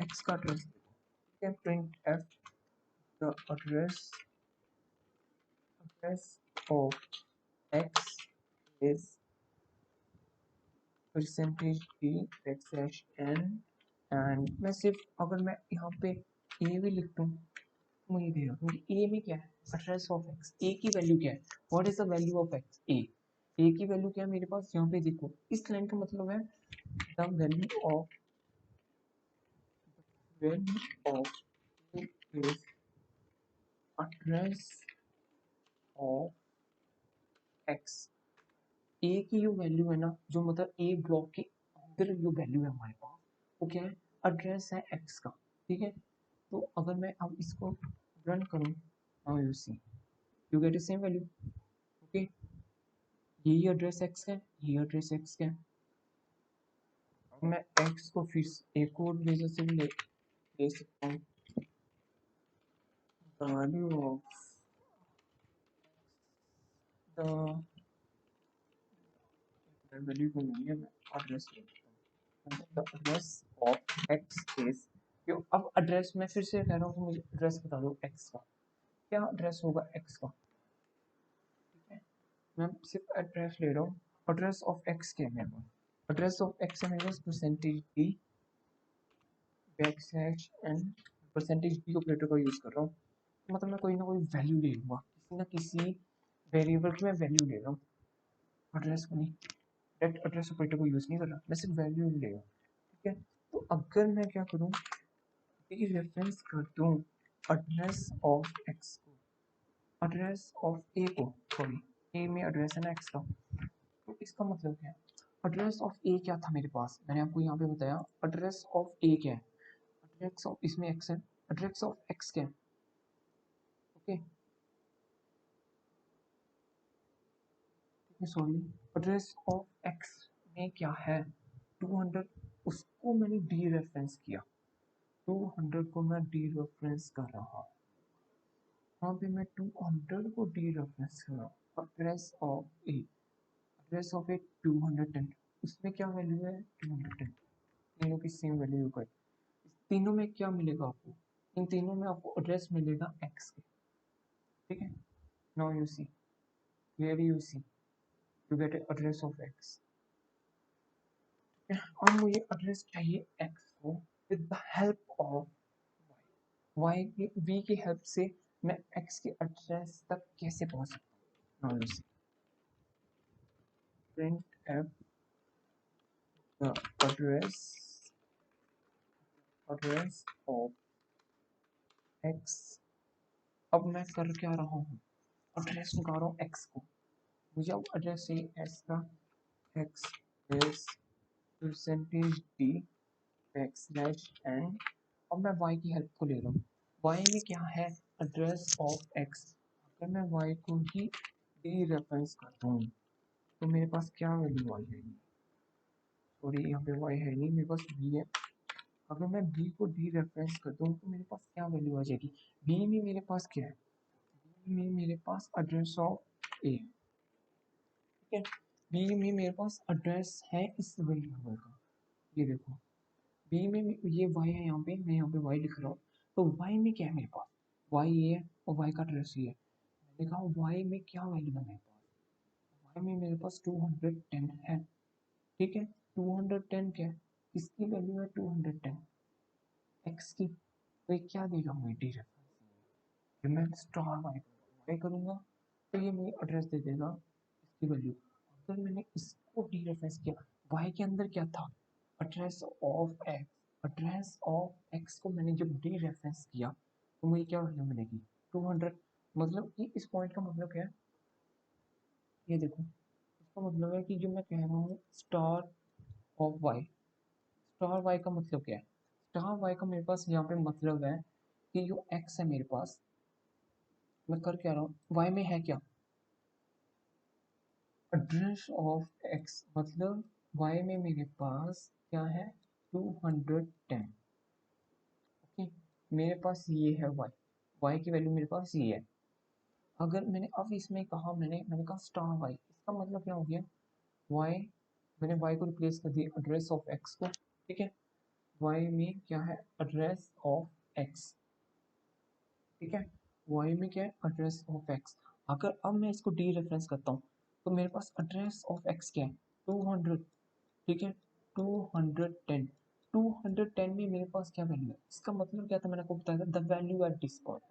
एक्स का एड्रेस दे दो। ठीक है, print F the address of X is percentage D back slash N. And मैं सिर्फ अगर मैं यहाँ पे ए भी लिख दूँ तो मुझे देगा, क्योंकि ए में क्या है? Address of X. ए की वैल्यू क्या है? What is the value of X? A. A की वैल्यू क्या है मेरे पास? यहाँ पे देखो इस लाइन का मतलब है the value of A is address of X. A की जो वैल्यू है ना, जो मतलब ए ब्लॉक के अंदर जो वैल्यू है हमारे पास, वो क्या है? एड्रेस है एक्स का। ठीक है, तो अगर मैं अब इसको रन करूँ, now you see you get the same value. Okay, यही एड्रेस एक्स है, यही एड्रेस एक्स का है। अब मैं एक्स को फिर एक और वजह से भी ले सकता हूँ। The value of the value को नहीं है, मैं एड्रेस ले सकता हूँ। The address of X is, क्यों अब एड्रेस मैं फिर से कह रहा हूँ कि मुझे एड्रेस बता दो एक्स का। क्या एड्रेस होगा एक्स का? ठीक है, मैं सिर्फ एड्रेस ले रहा हूँ। एड्रेस ऑफ एक्स क्या है मेरे पास? एड्रेस ऑफ एक्स है मेरे पास percentage D back slash N. Percentage D operator का यूज कर रहा हूँ, मतलब मैं कोई ना कोई वैल्यू ले लूंगा, किसी ना किसी वेरिएबल की मैं वैल्यू ले रहा हूँ। एड्रेस को नहीं, डायरेक्ट एड्रेस ऑपरेटर को यूज नहीं कर रहा, मैं सिर्फ वैल्यू ले रहा हूँ। ठीक है, तो अगर मैं क्या करूँ, डी रेफरेंस कर दूँ एड्रेस ऑफ एक्स को, एड्रेस ऑफ ए को, सॉरी ए में एड्रेस है ना एक्स का, तो इसका मतलब क्या है, एड्रेस ऑफ ए क्या था मेरे पास, मैंने आपको यहाँ पे बताया एड्रेस ऑफ ए क्या है, एड्रेस ऑफ इसमें एक्स है, एड्रेस ऑफ एक्स क्या है, okay sorry, address of x में क्या है 200, उसको मैंने डी रेफरेंस किया, 200 को मैं डी रेफरेंस कर रहा हूँ, यहाँ पे मैं 200 को डी रेफरेंस कर रहा हूँ, address of A, address of A 210, उसमें क्या वैल्यू है 210, तीनों की सेम वैल्यू होगा, तीनों में क्या मिलेगा आपको, इन तीनों में आपको एड्रेस मिलेगा एक्स के, ठीक है, now you see clearly, you see you get address of x, और मुझे एड्रेस चाहिए एक्स को with the help of y की वी की हेल्प से मैं एक्स के एड्रेस तक कैसे पहुंच सकता हूँ, now you see print F the address of x, अब मैं कर क्या रहा हूँ, एड्रेस निकाल रहा हूँ एक्स को, मुझे अब एड्रेस चाहिए एक्स का, x is percentage D back slash N, अब मैं y की हेल्प को ले रहा हूँ, y में क्या है एड्रेस ऑफ x, अगर मैं y को ही डी रेफरेंस करता हूँ तो मेरे पास क्या वैल्यू आ जाएगी, सॉरी यहाँ पे y है नहीं, मेरे पास b है, अगर मैं b को डी रेफरेंस करता हूँ तो मेरे पास क्या वैल्यू आ जाएगी, b में मेरे पास क्या है, b में मेरे पास एड्रेस ऑफ a, ठीक है, b में मेरे पास एड्रेस है इस वेरिएबल का, ये देखो बी में ये y है, यहाँ पे मैं यहाँ पे y लिख रहा हूँ, तो y में क्या है मेरे पास, y ये है और y का एड्रेस ये है, मैंने कहा y में क्या वैल्यू है मेरे पास, y में मेरे पास 210 है, ठीक है, 210 क्या है, इसकी वैल्यू है 210 x की, तो ये क्या देगा मुझे डी रेफरेंस, मैं स्टार y करूँगा तो ये मुझे एड्रेस दे देगा इसकी वैल्यू, अगर मैंने इसको डी रेफरेंस किया, y के अंदर क्या था address of x, address of X को मैंने जब डी रेफरेंस किया तो मुझे क्या वैल्यू मिलेगी 200, मतलब कि इस पॉइंट का मतलब क्या है, ये देखो इसका मतलब है कि जो मैं कह रहा हूँ star of Y, star y का मतलब क्या है, स्टार वाई का मेरे पास यहाँ पे मतलब है कि जो एक्स है मेरे पास, मैं कर क्या रहा हूँ, वाई में है क्या एड्रेस ऑफ एक्स, मतलब वाई में मेरे पास क्या है 210, ओके, मेरे पास ये है y, y की वैल्यू मेरे पास ये है, अगर मैंने अब इसमें कहा मैंने कहा स्टार y, इसका मतलब क्या हो गया y, मैंने y को रिप्लेस कर दिया एड्रेस ऑफ x को, ठीक है, y में क्या है एड्रेस ऑफ x, ठीक है, y में क्या है एड्रेस ऑफ x, अगर अब मैं इसको डी रेफरेंस करता हूँ तो मेरे पास एड्रेस ऑफ x क्या है 200, ठीक है, 210, 210 में मेरे पास क्या वैल्यू है, इसका मतलब क्या था मैंने आपको बताया था the value at this point,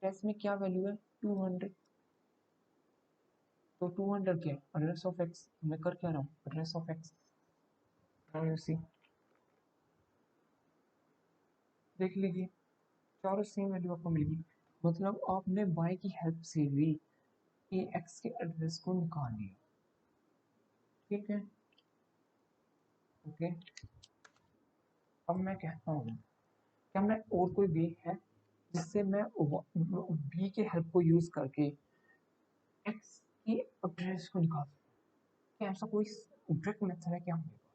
address में क्या वैल्यू है 200, तो 200 क्या है एड्रेस ऑफ एक्स, मैं कर क्या रहा हूँ address of X, now you see देख लीजिए चारों सेम वैल्यू आपको मिलेगी, मतलब आपने y की हेल्प से भी ए एक्स के एड्रेस को निकाल लिया, ठीक है, ओके, अब मैं कहता हूँ क्या मैं और कोई वे है जिससे मैं बी के हेल्प को यूज करके एक्स के एड्रेस को निकाल सकता हूँ, क्या ऐसा कोई डायरेक्ट मेथड है क्या मेरे पास,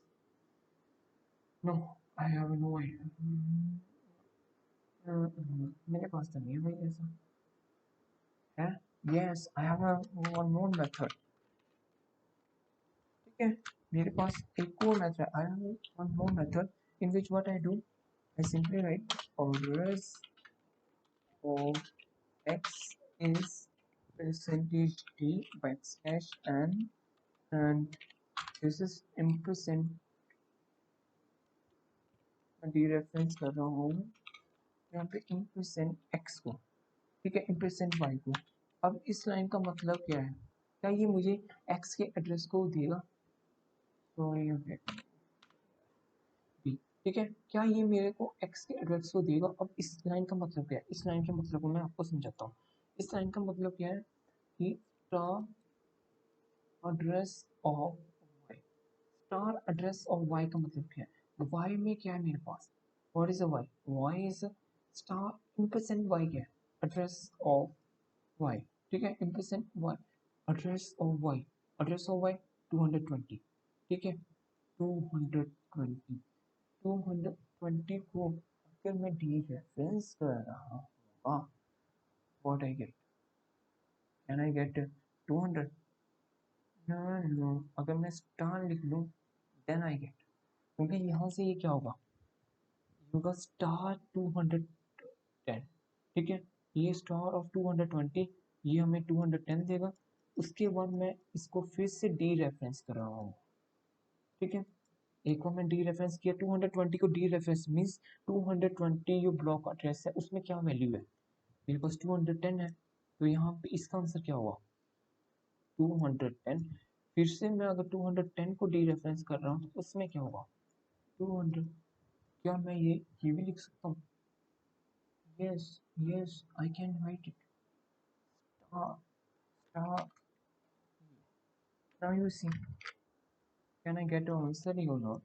no I have no idea, मेरे पास तो नहीं है भाई ऐसा है, yes I have one more method, ठीक है, मेरे पास एक और method I have one more method in which what I do, I simply write address of x is percentage d backslash n and this is ampersand, मैं dereference कर रहा हूँ यहाँ पे ampersand x को, ठीक है, ampersand y को, अब इस लाइन का मतलब क्या है, क्या ये मुझे x के एड्रेस को देगा, सॉरी ठीक है, क्या ये मेरे को x के एड्रेस को देगा, अब इस लाइन का मतलब क्या है, इस लाइन के मतलब को मैं आपको समझाता हूँ, इस लाइन का मतलब क्या है कि star address of Y, star address of Y का मतलब क्या है? वाई में क्या है मेरे पास? What is a Y? Y is star ampersand Y क्या है? एड्रेस ऑफ वाई, ठीक है, ampersand Y, address of Y, address of Y 220, ठीक है, 220, 220 को अगर मैं डी रेफरेंस कर रहा हूँ, what I get? Can I get 200? No, अगर मैं स्टार लिख लूँ देन आई गेट, क्योंकि यहाँ से ये क्या होगा, होगा स्टार 210, ठीक है, ये स्टार ऑफ 220, ये हमें 210 देगा। उसके बाद मैं इसको फिर से डी रेफरेंस कर रहा हूँ, ठीक है, एक बार मैं डी रेफरेंस किया 220 को, डी रेफरेंस मीन्स 220 जो ब्लॉक एड्रेस है उसमें क्या वैल्यू है, मेरे पास 210 है, तो यहाँ पे इसका आंसर क्या होगा? 210। फिर से मैं अगर 210 को डी रेफरेंस कर रहा हूँ तो उसमें क्या होगा? 200। क्या मैं ये भी लिख सकता हूँ? Yes, yes I can write it, star, star. Now you see, can I get an answer or not?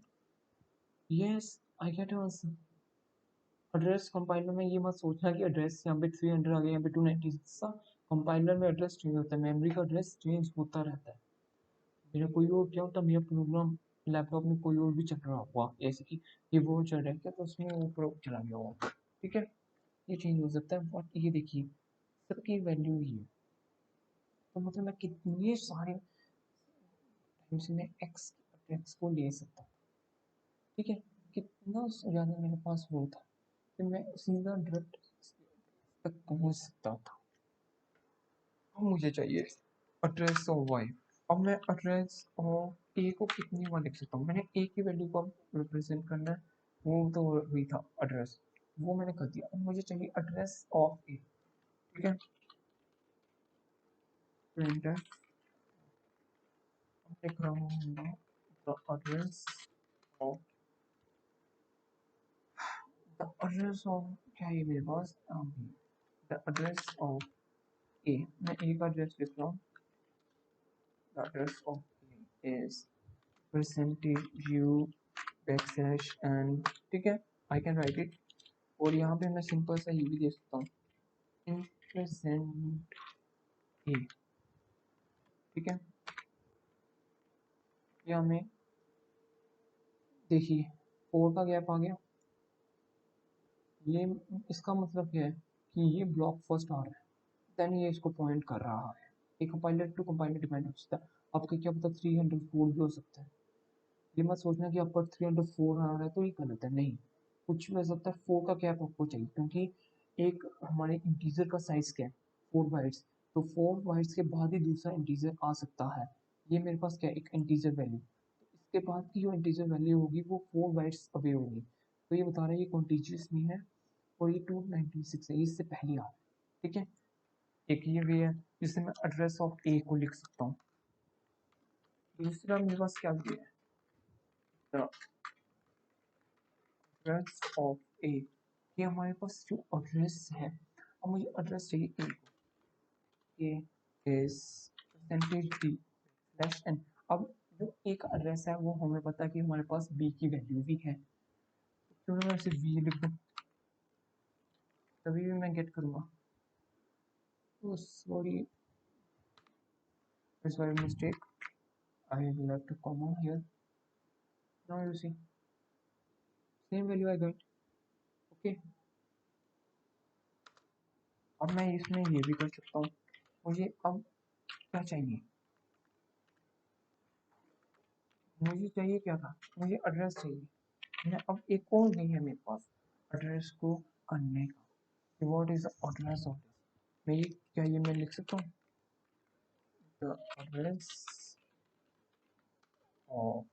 Yes, I get an answer. Address compiler में ये मत सोचना कि एड्रेस यहाँ पे 300 आ गया, यहाँ पे 296, कंपाइलर में एड्रेस चेंज होता है, मेमोरी का एड्रेस चेंज होता रहता है। मेरा कोई और क्या होता है, मेरा प्रोग्राम लैपटॉप में कोई और भी चल रहा होगा, जैसे कि ये वो चल रहा है क्या, तो उसमें वो प्रो चला गया होगा, ठीक है, ये चेंज हो सकता है। बट ये देखिए सबकी वैल्यू ही है, तो मतलब मैं कितने सारे टाइम्स में एक्स को ले सकता हूँ, ठीक है, कितना ज़्यादा मेरे पास वो था कि मैं सीधा डायरेक्ट तक पहुँच सकता था। अब मुझे चाहिए एड्रेस ऑफ वाई, अब मैं एड्रेस ऑफ ए को कितनी बार लिख सकता हूँ? मैंने ए की वैल्यू को रिप्रेजेंट करना है, वो तो वही था एड्रेस, वो मैंने कर दिया। अब मुझे चाहिए एड्रेस ऑफ ए, ठीक है, प्रिंटर लिख रहा हूँ the address of, the address of क्या है मेरे पास, द एड्रेस ऑफ ए, मैं ए का एड्रेस लिख रहा हूँ, the address of A is percentage you backslash and, ठीक है, आई कैन राइट इट। और यहाँ पे मैं सिंपल सा ये भी दे सकता हूँ, परसेंट ए, ठीक है, यहाँ में देखिए 4 का गैप आ गया, ये इसका मतलब क्या है कि ये ब्लॉक फर्स्ट आ रहा है, देन ये इसको पॉइंट कर रहा है, एक कंपाइलर टू कंपाइलर डिपेंड हो सकता है, आपके क्या पता 304 भी हो सकता है, ये मत सोचना कि आपका 304 आ रहा है तो ये गलत है, नहीं, कुछ भी हो सकता है, 4 का गैप आपको चाहिए, क्योंकि एक हमारे इंटीजर का साइज क्या है, 4 बाइट्स, तो 4 बाइट्स के बाद ही दूसरा इंटीजर आ सकता है, ये मेरे पास क्या है, एक इंटीजर वैल्यू, इसके बाद की जो इंटीजर वैल्यू होगी वो 4 बाइट्स अवे होगी, तो ये बता रहा है ये कॉन्टीजियस में है, और ये 296 है, ये इससे पहले आ रहा है, ठीक है, एक ये भी है जिससे मैं एड्रेस ऑफ ए को लिख सकता हूँ। दूसरा मेरे पास क्या भी है, द एड्रेस ऑफ ए, ये हमारे पास जो एड्रेस है, अब मुझे एड्रेस चाहिए ए को, A is percentage D slash N, अब जो ए का एड्रेस है वो हमें पता है कि हमारे पास बी की वैल्यू भी है, तो क्यों ना मैं सिर्फ बी लिख दूँ, तभी भी मैं गेट करूँगा। तो sorry, it's my mistake, I left a comma here, now you see same value I get, okay. अब मैं इसमें ये भी कर सकता हूँ, मुझे अब क्या चाहिए, मुझे चाहिए क्या था, मुझे एड्रेस चाहिए, मैं अब एक और नहीं है मेरे पास एड्रेस को करने का, what is the address of this, मैं ये क्या ये मैं लिख सकता हूँ, the address of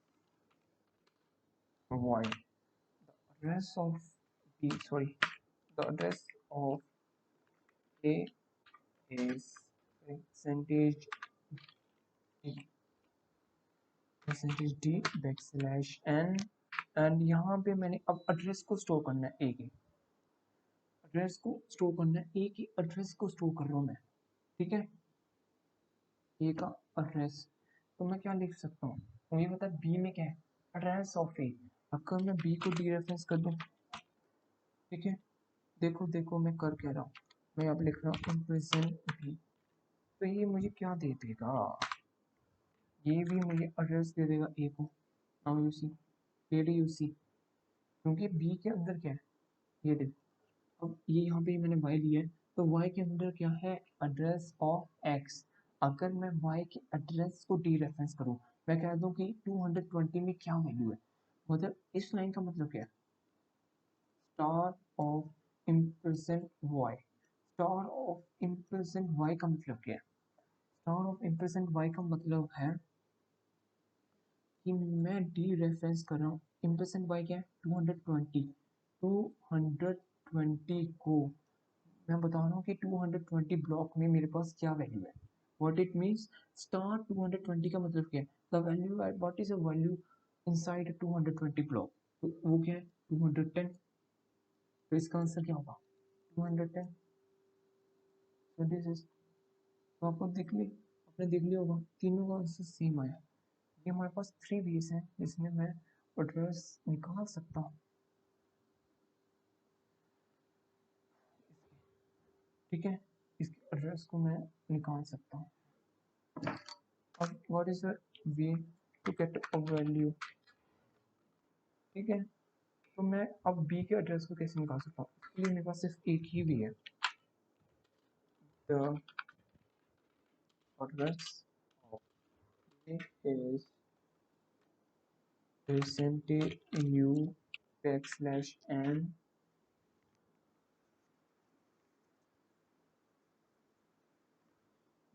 Y, address of b, sorry, the address of A is percentage d backslash n, and यहाँ पे मैंने अब एड्रेस को स्टोर करना है, ए के एड्रेस को स्टोर करना है, ए की एड्रेस को स्टोर कर रहा हूँ मैं, ठीक है, ए का एड्रेस, तो मैं क्या लिख सकता हूँ, मुझे पता है बी में क्या है, एड्रेस ऑफ ए। अगर मैं बी को डी रेफरेंस कर दूँ, ठीक है, देखो देखो मैं कर कह रहा हूँ, मैं अब लिख रहा हूँ इम्प्रेशन बी, तो ये मुझे क्या दे देगा, ये भी मुझे एड्रेस दे देगा ए को, now you see, A D you see, क्योंकि बी के अंदर क्या है, ये देखो, अब ये यहाँ पे मैंने y लिया है, तो y के अंदर क्या है, एड्रेस ऑफ x। अगर मैं y के एड्रेस को डी रेफरेंस करूँ, मैं कह दूँ कि 220 में क्या वैल्यू है, मतलब इस लाइन का मतलब क्या है, star of impression y, star of impression y का मतलब क्या है, स्टार ऑफ इम्प्रेशन y का मतलब है कि मैं डी रेफरेंस कर रहा हूँ, इम्प्रेशन y क्या है, 220, 220 को मैं बता रहा हूँ कि 220 ब्लॉक में मेरे पास क्या वैल्यू है, व्हाट इट मीन्स, स्टार 220 का मतलब क्या है, the value at what is a value inside 220 block, तो वो क्या है 210, तो इसका आंसर क्या होगा 210, so this is, तो आपको दिख ली, आपने देख लिया होगा तीनों का आंसर सेम आया। ये हमारे पास 3 बेस है जिसमें मैं एड्रेस निकाल सकता हूँ, ठीक है, इसके एड्रेस को मैं निकाल सकता हूँ। अब what is the way to get a value, ठीक है, तो मैं अब बी के एड्रेस को कैसे निकाल सकता हूँ, इसके लिए मेरे पास सिर्फ एक ही वे है, the address of A is presented u backslash n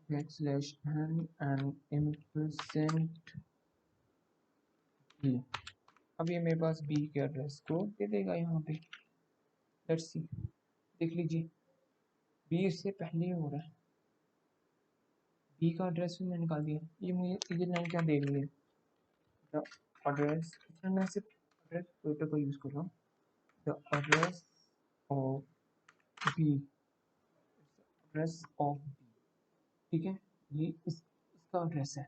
backslash n and implicit b। अब ये मेरे पास बी के एड्रेस को दे देगा यहाँ पे, लेट्स सी, देख लीजिए बी इससे पहले ही हो रहा है, बी का एड्रेस भी मैं निकाल दिया, ये मुझे ये लाइन क्या दे रही है, द एड्रेस, इसमें मैं सिर्फ एड्रेस पोइंटर को यूज कर रहा हूँ, the address of b, address of b, ठीक है, ये इसका एड्रेस है,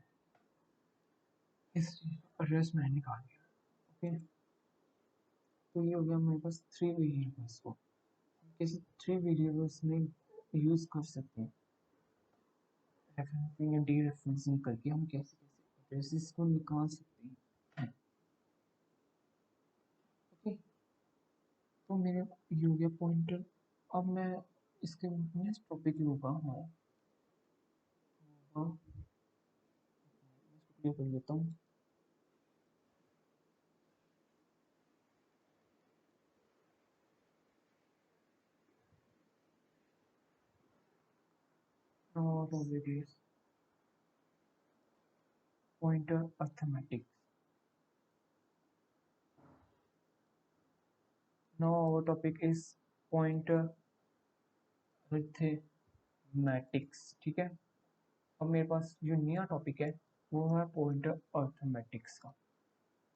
इस एड्रेस मैंने निकाल दिया, ओके, तो ये हो गया मेरे पास 3 वेरिएबल्स को हम कैसे 3 वेरिएबल्स में यूज कर सकते हैं, रेफरेंसिंग या डी रेफरेंसिंग करके हम कैसे कैसे एड्रेसेस को निकाल सकते हैं, ओके, तो मेरे ये हो गया पॉइंटर। अब मैं इसके नेक्स्ट टॉपिक होगा, हाँ हाँ, क्लियर कर लेता हूँ, pointer arithmetics, now our topic is pointer arithmetics, ठीक है, अब मेरे पास जो नया टॉपिक है वो है पॉइंटर अर्थमेटिक्स का।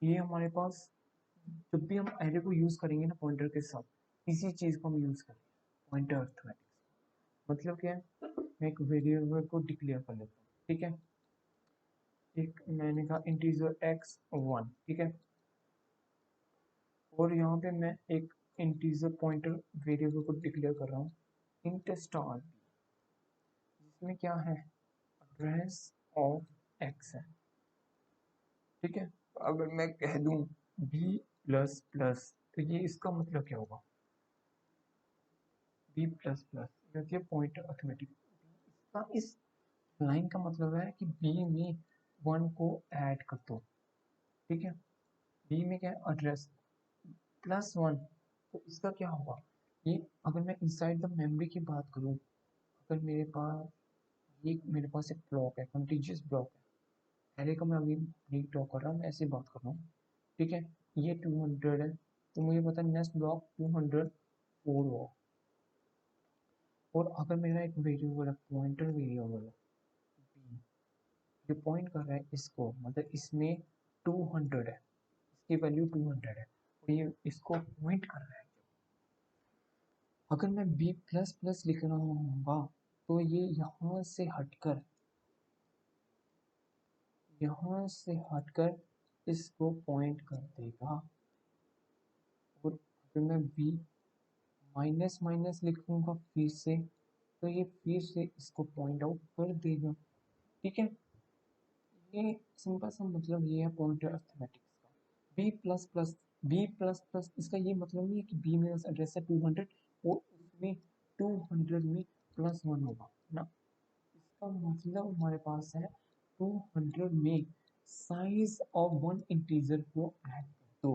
ये हमारे पास जब भी हम एरे को यूज करेंगे ना पॉइंटर के साथ, इसी चीज को हम यूज करेंगे, पॉइंटर अर्थमेटिक्स मतलब क्या है, मैं एक वेरिएबल को डिक्लेयर कर लेता हूँ, ठीक है, एक मैंने कहा इंटीजर एक्स 1, ठीक है, और यहाँ पे मैं एक इंटीजर पॉइंटर वेरिएबल को डिक्लेयर कर रहा हूँ इंट स्टार, जिसमें क्या है, एड्रेस ऑफ एक्स है, ठीक है, अगर मैं कह दूं बी प्लस प्लस, तो ये इसका मतलब क्या होगा, बी प्लस प्लस, ये पॉइंटर अर्थमेटिक, इसका इस लाइन का मतलब है कि बी में 1 को ऐड कर दो, ठीक है, बी में क्या है एड्रेस +1, तो इसका क्या होगा, ये अगर मैं इनसाइड द मेमोरी की बात करूँ, अगर मेरे पास ये मेरे पास एक ब्लॉक है, कंटीजियस ब्लॉक है, एरे का मैं अभी नहीं टॉक कर रहा, मैं ऐसे बात कर रहा हूँ, ठीक है, ये 200 है, तो मुझे पता है नेक्स्ट ब्लॉक 204 हो, और अगर मेरा एक वेरिएबल है, पॉइंटर वेरिएबल है b, जो पॉइंट कर रहा है इसको, मतलब इसमें 200 है, इसकी वैल्यू 200 है, और ये इसको पॉइंट कर रहा है, अगर मैं बी प्लस प्लस लिख रहा हूँगा, तो ये यहाँ से हटकर यहाँ से हटकर इसको पॉइंट कर देगा। और अगर मैं v माइनस माइनस लिखूंगा फिर से, तो ये फिर से इसको पॉइंट आउट कर देगा। ठीक है, ये सिंपल सा मतलब ये है पॉइंटर अर्थमेटिक्स का। B plus plus, b plus plus, इसका ये मतलब नहीं है कि बी मेरा एड्रेस है 200 और उसमें 200 में प्लस वन होगा ना। इसका मतलब हमारे पास है 200 में साइज ऑफ वन इंटीजर को ऐड कर दो।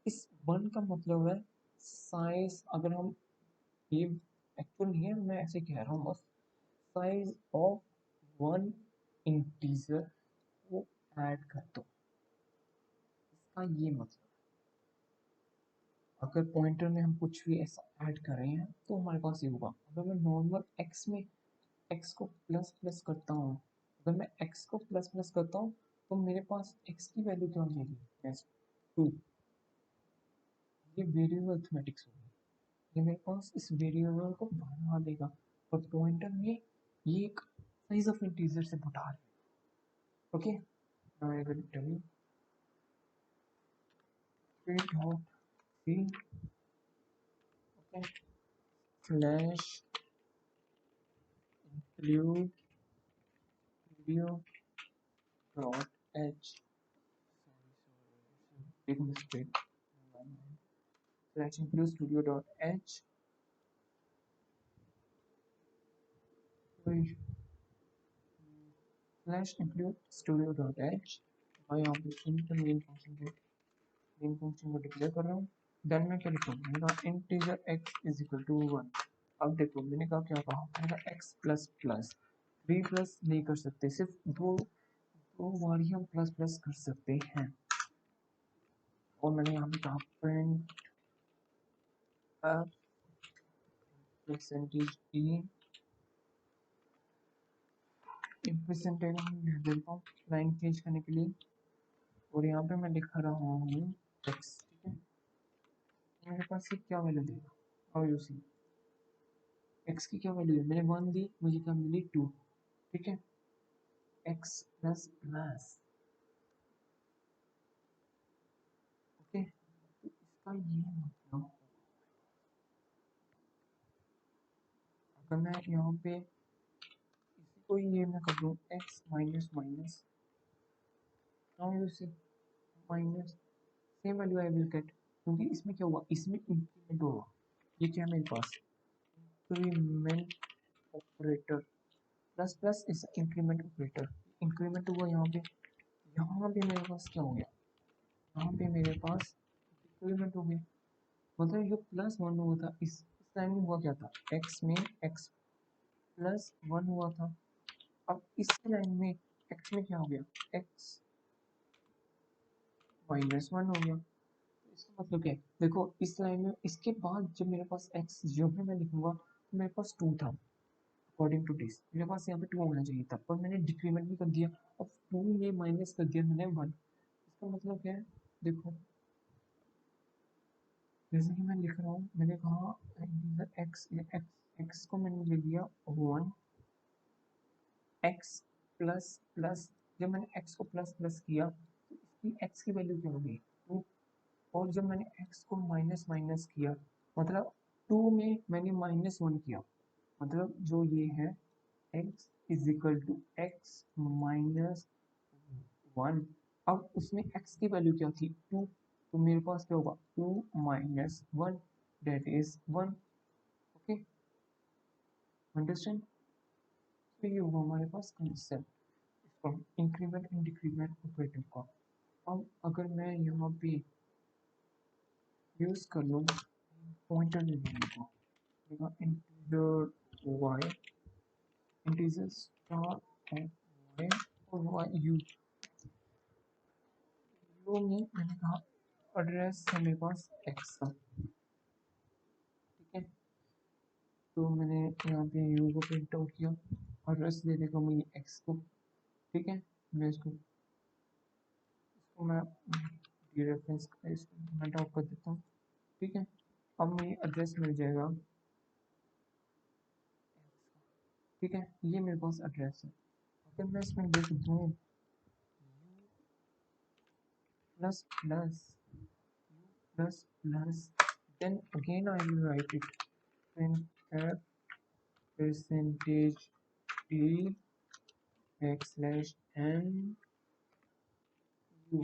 इस वन का मतलब है साइज, अगर हम ये एक्चुअल नहीं है, मैं ऐसे कह रहा हूँ बस, साइज ऑफ वन इंटीजर को ऐड कर दो, इसका ये मतलब। अगर पॉइंटर में हम कुछ भी ऐसा ऐड कर रहे हैं तो हमारे पास ये होगा। अगर मैं नॉर्मल एक्स में एक्स को प्लस प्लस करता हूँ, अगर मैं एक्स को प्लस प्लस करता हूँ तो मेरे पास एक्स की वैल्यू क्या हो जाएगी, प्लस 2। ये वेरिएबल अर्थमेटिक्स होगी, ये मेरे पास इस वेरिएबल को बढ़ा देगा। और पॉइंटर में ये एक साइज ऑफ इंटीजर से बढ़ा देगा। Okay, now I will tell you dot c, okay, slash include video dot h, big mistake, slash include studio dot h, slash include studio dot h। मैं यहाँ पे इंटर मेन फंक्शन को declare कर रहा हूँ। देन मैं क्या लिखूँगा, मैंने कहा integer x is equal to 1। अब देखो मैंने कहा क्या कहा, मैंने कहा x प्लस प्लस, 3 प्लस नहीं कर सकते, सिर्फ दो बार ही हम प्लस प्लस कर सकते हैं। और मैंने यहाँ पे कहा प्रिंट परसेंटेज ई, परसेंटेज हम देता हूँ लाइन चेंज करने के लिए। और यहाँ पे मैं लिख रहा हूँ x, ठीक है, मेरे पास ये क्या वैल्यू देगा, और यू सी x की क्या वैल्यू है, मैंने 1 दी, मुझे क्या मिली 2। ठीक है, x प्लस प्लस, ओके, तो इसका ये मतलब, अगर मैं यहाँ पे इसी को ये मैं कर दूँ x minus minus, now you see minus, same value I will get, क्योंकि इसमें क्या हुआ, इसमें इंक्रीमेंट हुआ। ये क्या है मेरे पास, increment operator, plus plus is increment operator, increment हुआ यहाँ पे। यहाँ पे मेरे पास क्या हो गया, यहाँ पे मेरे पास इंक्रीमेंट हो गया। मतलब जो प्लस वन हुआ था इस लाइन में हुआ क्या था, x में x प्लस वन हुआ था। अब इस लाइन में x में क्या हो गया, x माइनस वन हो गया। तो इसका मतलब क्या है, देखो इस लाइन में इसके बाद जब मेरे पास x जो भी मैं लिखूंगा तो मेरे पास 2 था, अकॉर्डिंग टू दिस मेरे पास यहाँ पे 2 होना चाहिए था, पर मैंने डिक्रीमेंट भी कर दिया। अब 2 में माइनस कर दिया मैंने 1। इसका मतलब क्या है, देखो जैसे कि मैं लिख रहा हूँ, मैंने कहा एक्स को मैंने ले लिया 1, एक्स प्लस प्लस, जब मैंने एक्स को प्लस प्लस किया तो इसकी एक्स की वैल्यू क्या होगी 2। और जब मैंने एक्स को माइनस माइनस किया, मतलब 2 में मैंने माइनस 1 किया, मतलब जो ये है x is equal to x minus 1। अब उसमें x की वैल्यू क्या थी 2, तो मेरे पास क्या होगा 2 minus 1 that is 1। Okay, understand. तो ये होगा हमारे पास कंसेप्ट इसका इंक्रीमेंट एंड डिक्रीमेंट ऑपरेटर का। अब अगर मैं यहाँ पे यूज कर लूँ पॉइंटर लेने को, integer y, integer star y और y u, u में मैंने कहा एड्रेस है मेरे पास x का, ठीक है, तो मैंने यहाँ पे u को प्रिंट आउट किया, एड्रेस दे देगा मुझे x को। ठीक है, मैं इसको मैं रेफरेंस प्रिंट आउट कर देता हूँ। ठीक है, अब मुझे एड्रेस मिल जाएगा, ठीक है, ये मेरे पास एड्रेस है। अगर मैं इसमें लिख दूँ plus plus plus plus, then again I will write it printf percentage d backslash n u.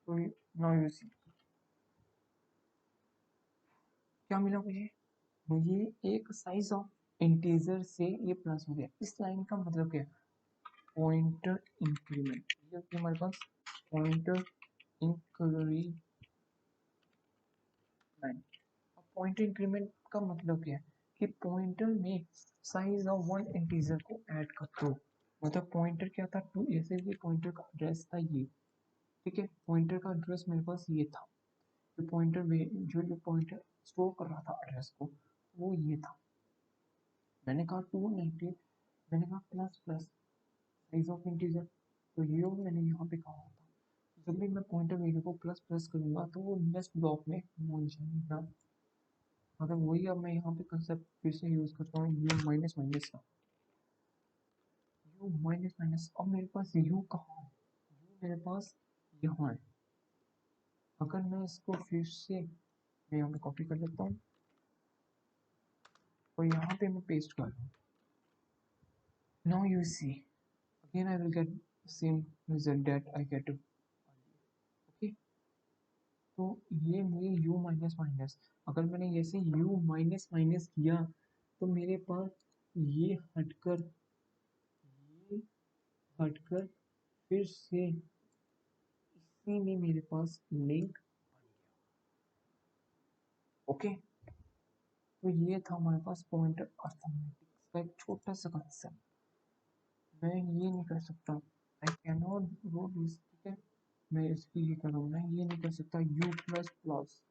तो now you see क्या मिला मुझे एक साइज ऑफ इंटीजर से ये प्लस हो गया। इस लाइन का मतलब क्या है, पॉइंटर इंक्रीमेंट। ये हमारे पास पॉइंटर इंक्रीमेंट। अब पॉइंटर इंक्रीमेंट का मतलब क्या है कि पॉइंटर में साइज ऑफ वन इंटीजर को ऐड कर दो। मतलब पॉइंटर क्या था, टू ऐसे भी पॉइंटर का एड्रेस था ये, ठीक है। पॉइंटर का एड्रेस मेरे पास ये था, जो पॉइंटर में जो पॉइंटर स्टोर कर रहा था एड्रेस को, वो ये था। मैंने कहा 290, मैंने कहा plus plus size of integer, तो ये मैंने यहाँ पे कहा था। जब भी मैं पॉइंटर वैल्यू को प्लस प्लस करूँगा तो वो नेक्स्ट ब्लॉक में पहुँच जाएगा। अगर वही अब मैं यहाँ पे कंसेप्ट फिर से यूज़ करता हूँ यू माइनस माइनस का, यू माइनस माइनस। अब मेरे पास यू कहाँ है, यू मेरे पास यहाँ है। अगर मैं इसको फिर से मैं यहाँ पे कॉपी कर लेता हूँ और यहाँ पे मैं पेस्ट कर दूँ, now you see again I will get same result that I get to okay। तो ये मुझे u माइनस माइनस, अगर मैंने ऐसे u माइनस माइनस किया तो मेरे पास ये हटकर ये हटकर फिर से इसी में मेरे पास लिंक, ओके। तो ये था हमारे पास पॉइंटर अर्थमेटिक्स का एक छोटा सा कंसेप्ट। मैं ये नहीं कर सकता, I can not do this, ठीक है। मैं इसकी ये कर रहा हूँ, मैं ये नहीं कर सकता u प्लस प्लस,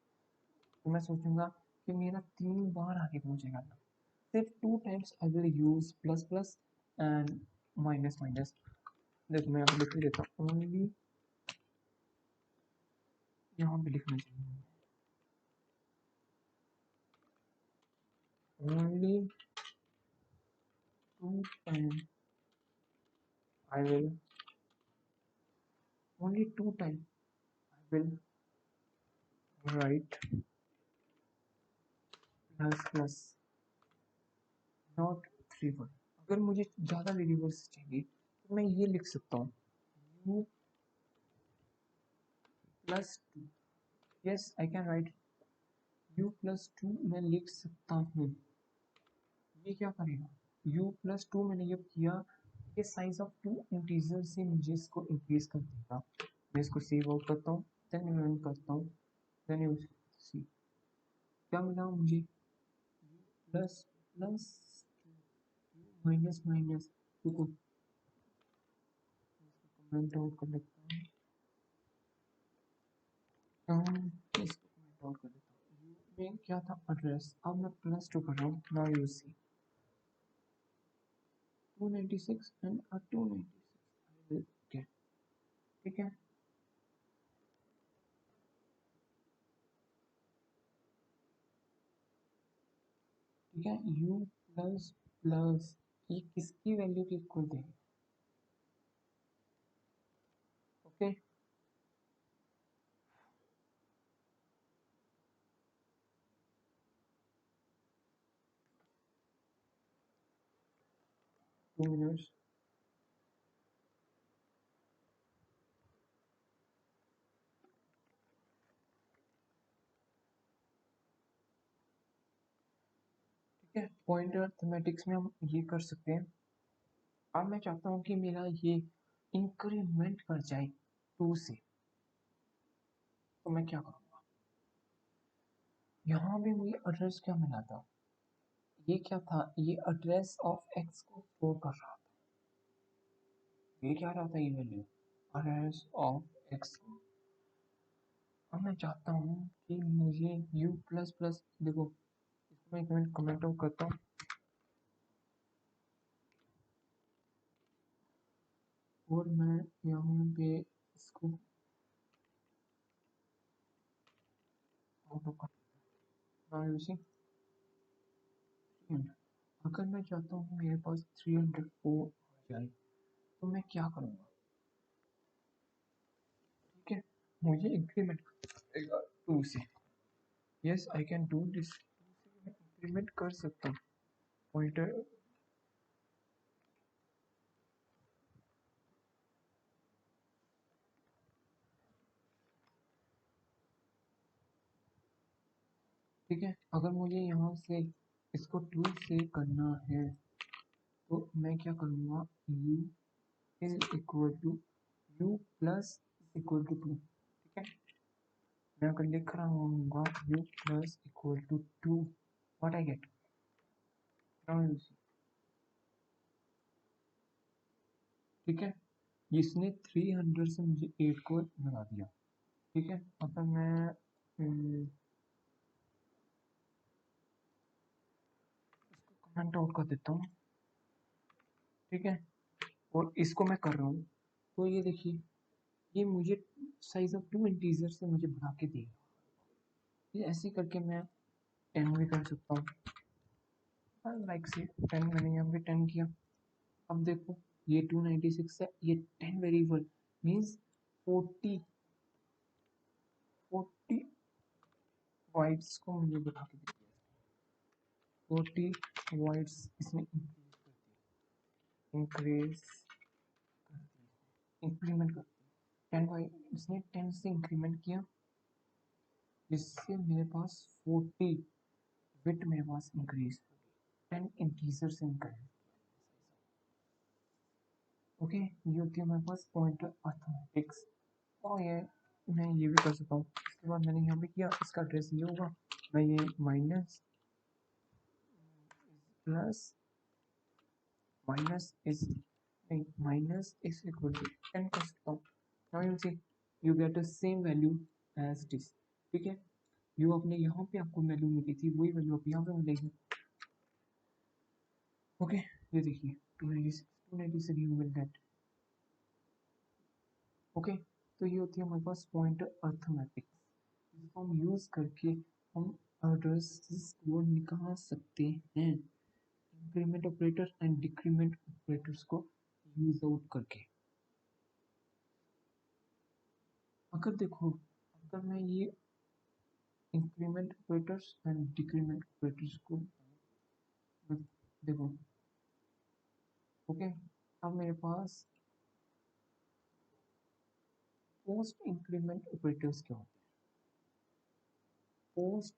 तो मैं सोचूंगा कि मेरा 3 बार आगे पहुंचेगा। सिर्फ 2 times I will use plus plus and minus minus. देखो मैं यहाँ पे लिख देता हूँ, ओनली यहाँ पे लिखना चाहिए only 2 time I will, only 2 time I will write plus plus, not 3 बार। अगर मुझे ज़्यादा वेरिएबल्स चाहिए तो मैं ये लिख सकता हूँ u plus 2, yes I can write u plus 2 मैं लिख सकता हूँ। ये क्या करेगा, u प्लस 2 मैंने ये किया, ये साइज ऑफ 2 इंटीजर से मुझे इसको इंक्रीज कर देगा। मैं इसको सेव आउट करता हूँ, देन रन करता हूँ, देन यू सी क्या मिला मुझे, प्लस प्लस माइनस माइनस। देखो कमेंट आउट कर लेता हूँ, इसको कमेंट आउट कर देता हूँ। में क्या था एड्रेस, अब मैं प्लस 2 कर रहा हूँ, now you see 296 and 296 I will get, ठीक है। ठीक है, u प्लस प्लस ये किसकी वैल्यू के इक्वल देगा, ओके। 2 मिनट्स, ठीक है। पॉइंटर अर्थमेटिक्स में हम ये कर सकते हैं। अब मैं चाहता हूँ कि मेरा ये इंक्रीमेंट कर जाए 2 से, तो मैं क्या करूँगा, यहाँ भी मुझे एड्रेस क्या मिला था, ये क्या था, ये एड्रेस ऑफ एक्स को स्टोर कर रहा था। ये क्या रहा था, ये वैल्यू एड्रेस ऑफ एक्स। अब मैं चाहता हूँ कि मुझे u प्लस प्लस, देखो इसको मैं कमेंट आउट करता हूँ और मैं यहाँ पे इसको ऑटो कर, अगर मैं चाहता हूँ मेरे पास 304 आ जाए तो मैं क्या करूँगा, ठीक है। मुझे इंक्रीमेंट करेगा 2 से। Yes I can do this, मैं इंक्रीमेंट कर सकता हूँ पॉइंटर। ठीक है, अगर मुझे यहाँ से इसको 2 से करना है तो मैं क्या करूँगा, u is equal to u plus equal to 2। ठीक है, मैं अगर लिख रहा हूँ u plus equal to 2, what I get now you see. ठीक है, इसने 300 से मुझे 8 को लगा दिया। ठीक है, अगर मैं इसको कमेंट आउट कर देता हूँ। ठीक है, और इसको मैं कर रहा हूँ, तो ये देखिए ये मुझे साइज ऑफ 2 इंटीजर से मुझे बढ़ा के देगा। ये ऐसे करके मैं 10 भी कर सकता हूँ, लाइक से 10 मैंने यहाँ पे 10 किया। अब देखो ये 296 है, ये 10 वेरिएबल मीन्स 40 वाइट्स को मुझे बढ़ा के दिया, 40 वाइट्स इसमें इंक्रीज इंक्रीमेंट करती है। 10 वाइट इसने 10 से इंक्रीमेंट किया, जिससे मेरे पास 40 विट मेरे पास इंक्रीज, 10 इंटीजर से इंक्रीज। ओके, ये होती है मेरे पास पॉइंटर अर्थमेटिक्स। और ये मैं ये भी कर सकता हूँ। इसके बाद मैंने यहाँ पे किया, इसका एड्रेस ये होगा, मैं ये माइनस प्लस माइनस इज नहीं माइनस इज इक्वल टू 10 कर सकता हूँ। Now you see you get the same value as this. ठीक है, यू अपने यहाँ पे आपको वैल्यू मिली थी, वही वैल्यू आप यहाँ पे मिलेगी। ओके, ये देखिए 296 यू विल गेट। ओके, तो ये होती है हमारे पास पॉइंटर अर्थमेटिक्स, इसको हम यूज करके हम एड्रेसेस को निकाल सकते हैं, increment operator and decrement operators को यूज आउट करके। अगर देखो, अगर मैं ये increment operators and decrement operators को देखो, ओके, अब मेरे पास पोस्ट इंक्रीमेंट ऑपरेटर्स क्या होते हैं, post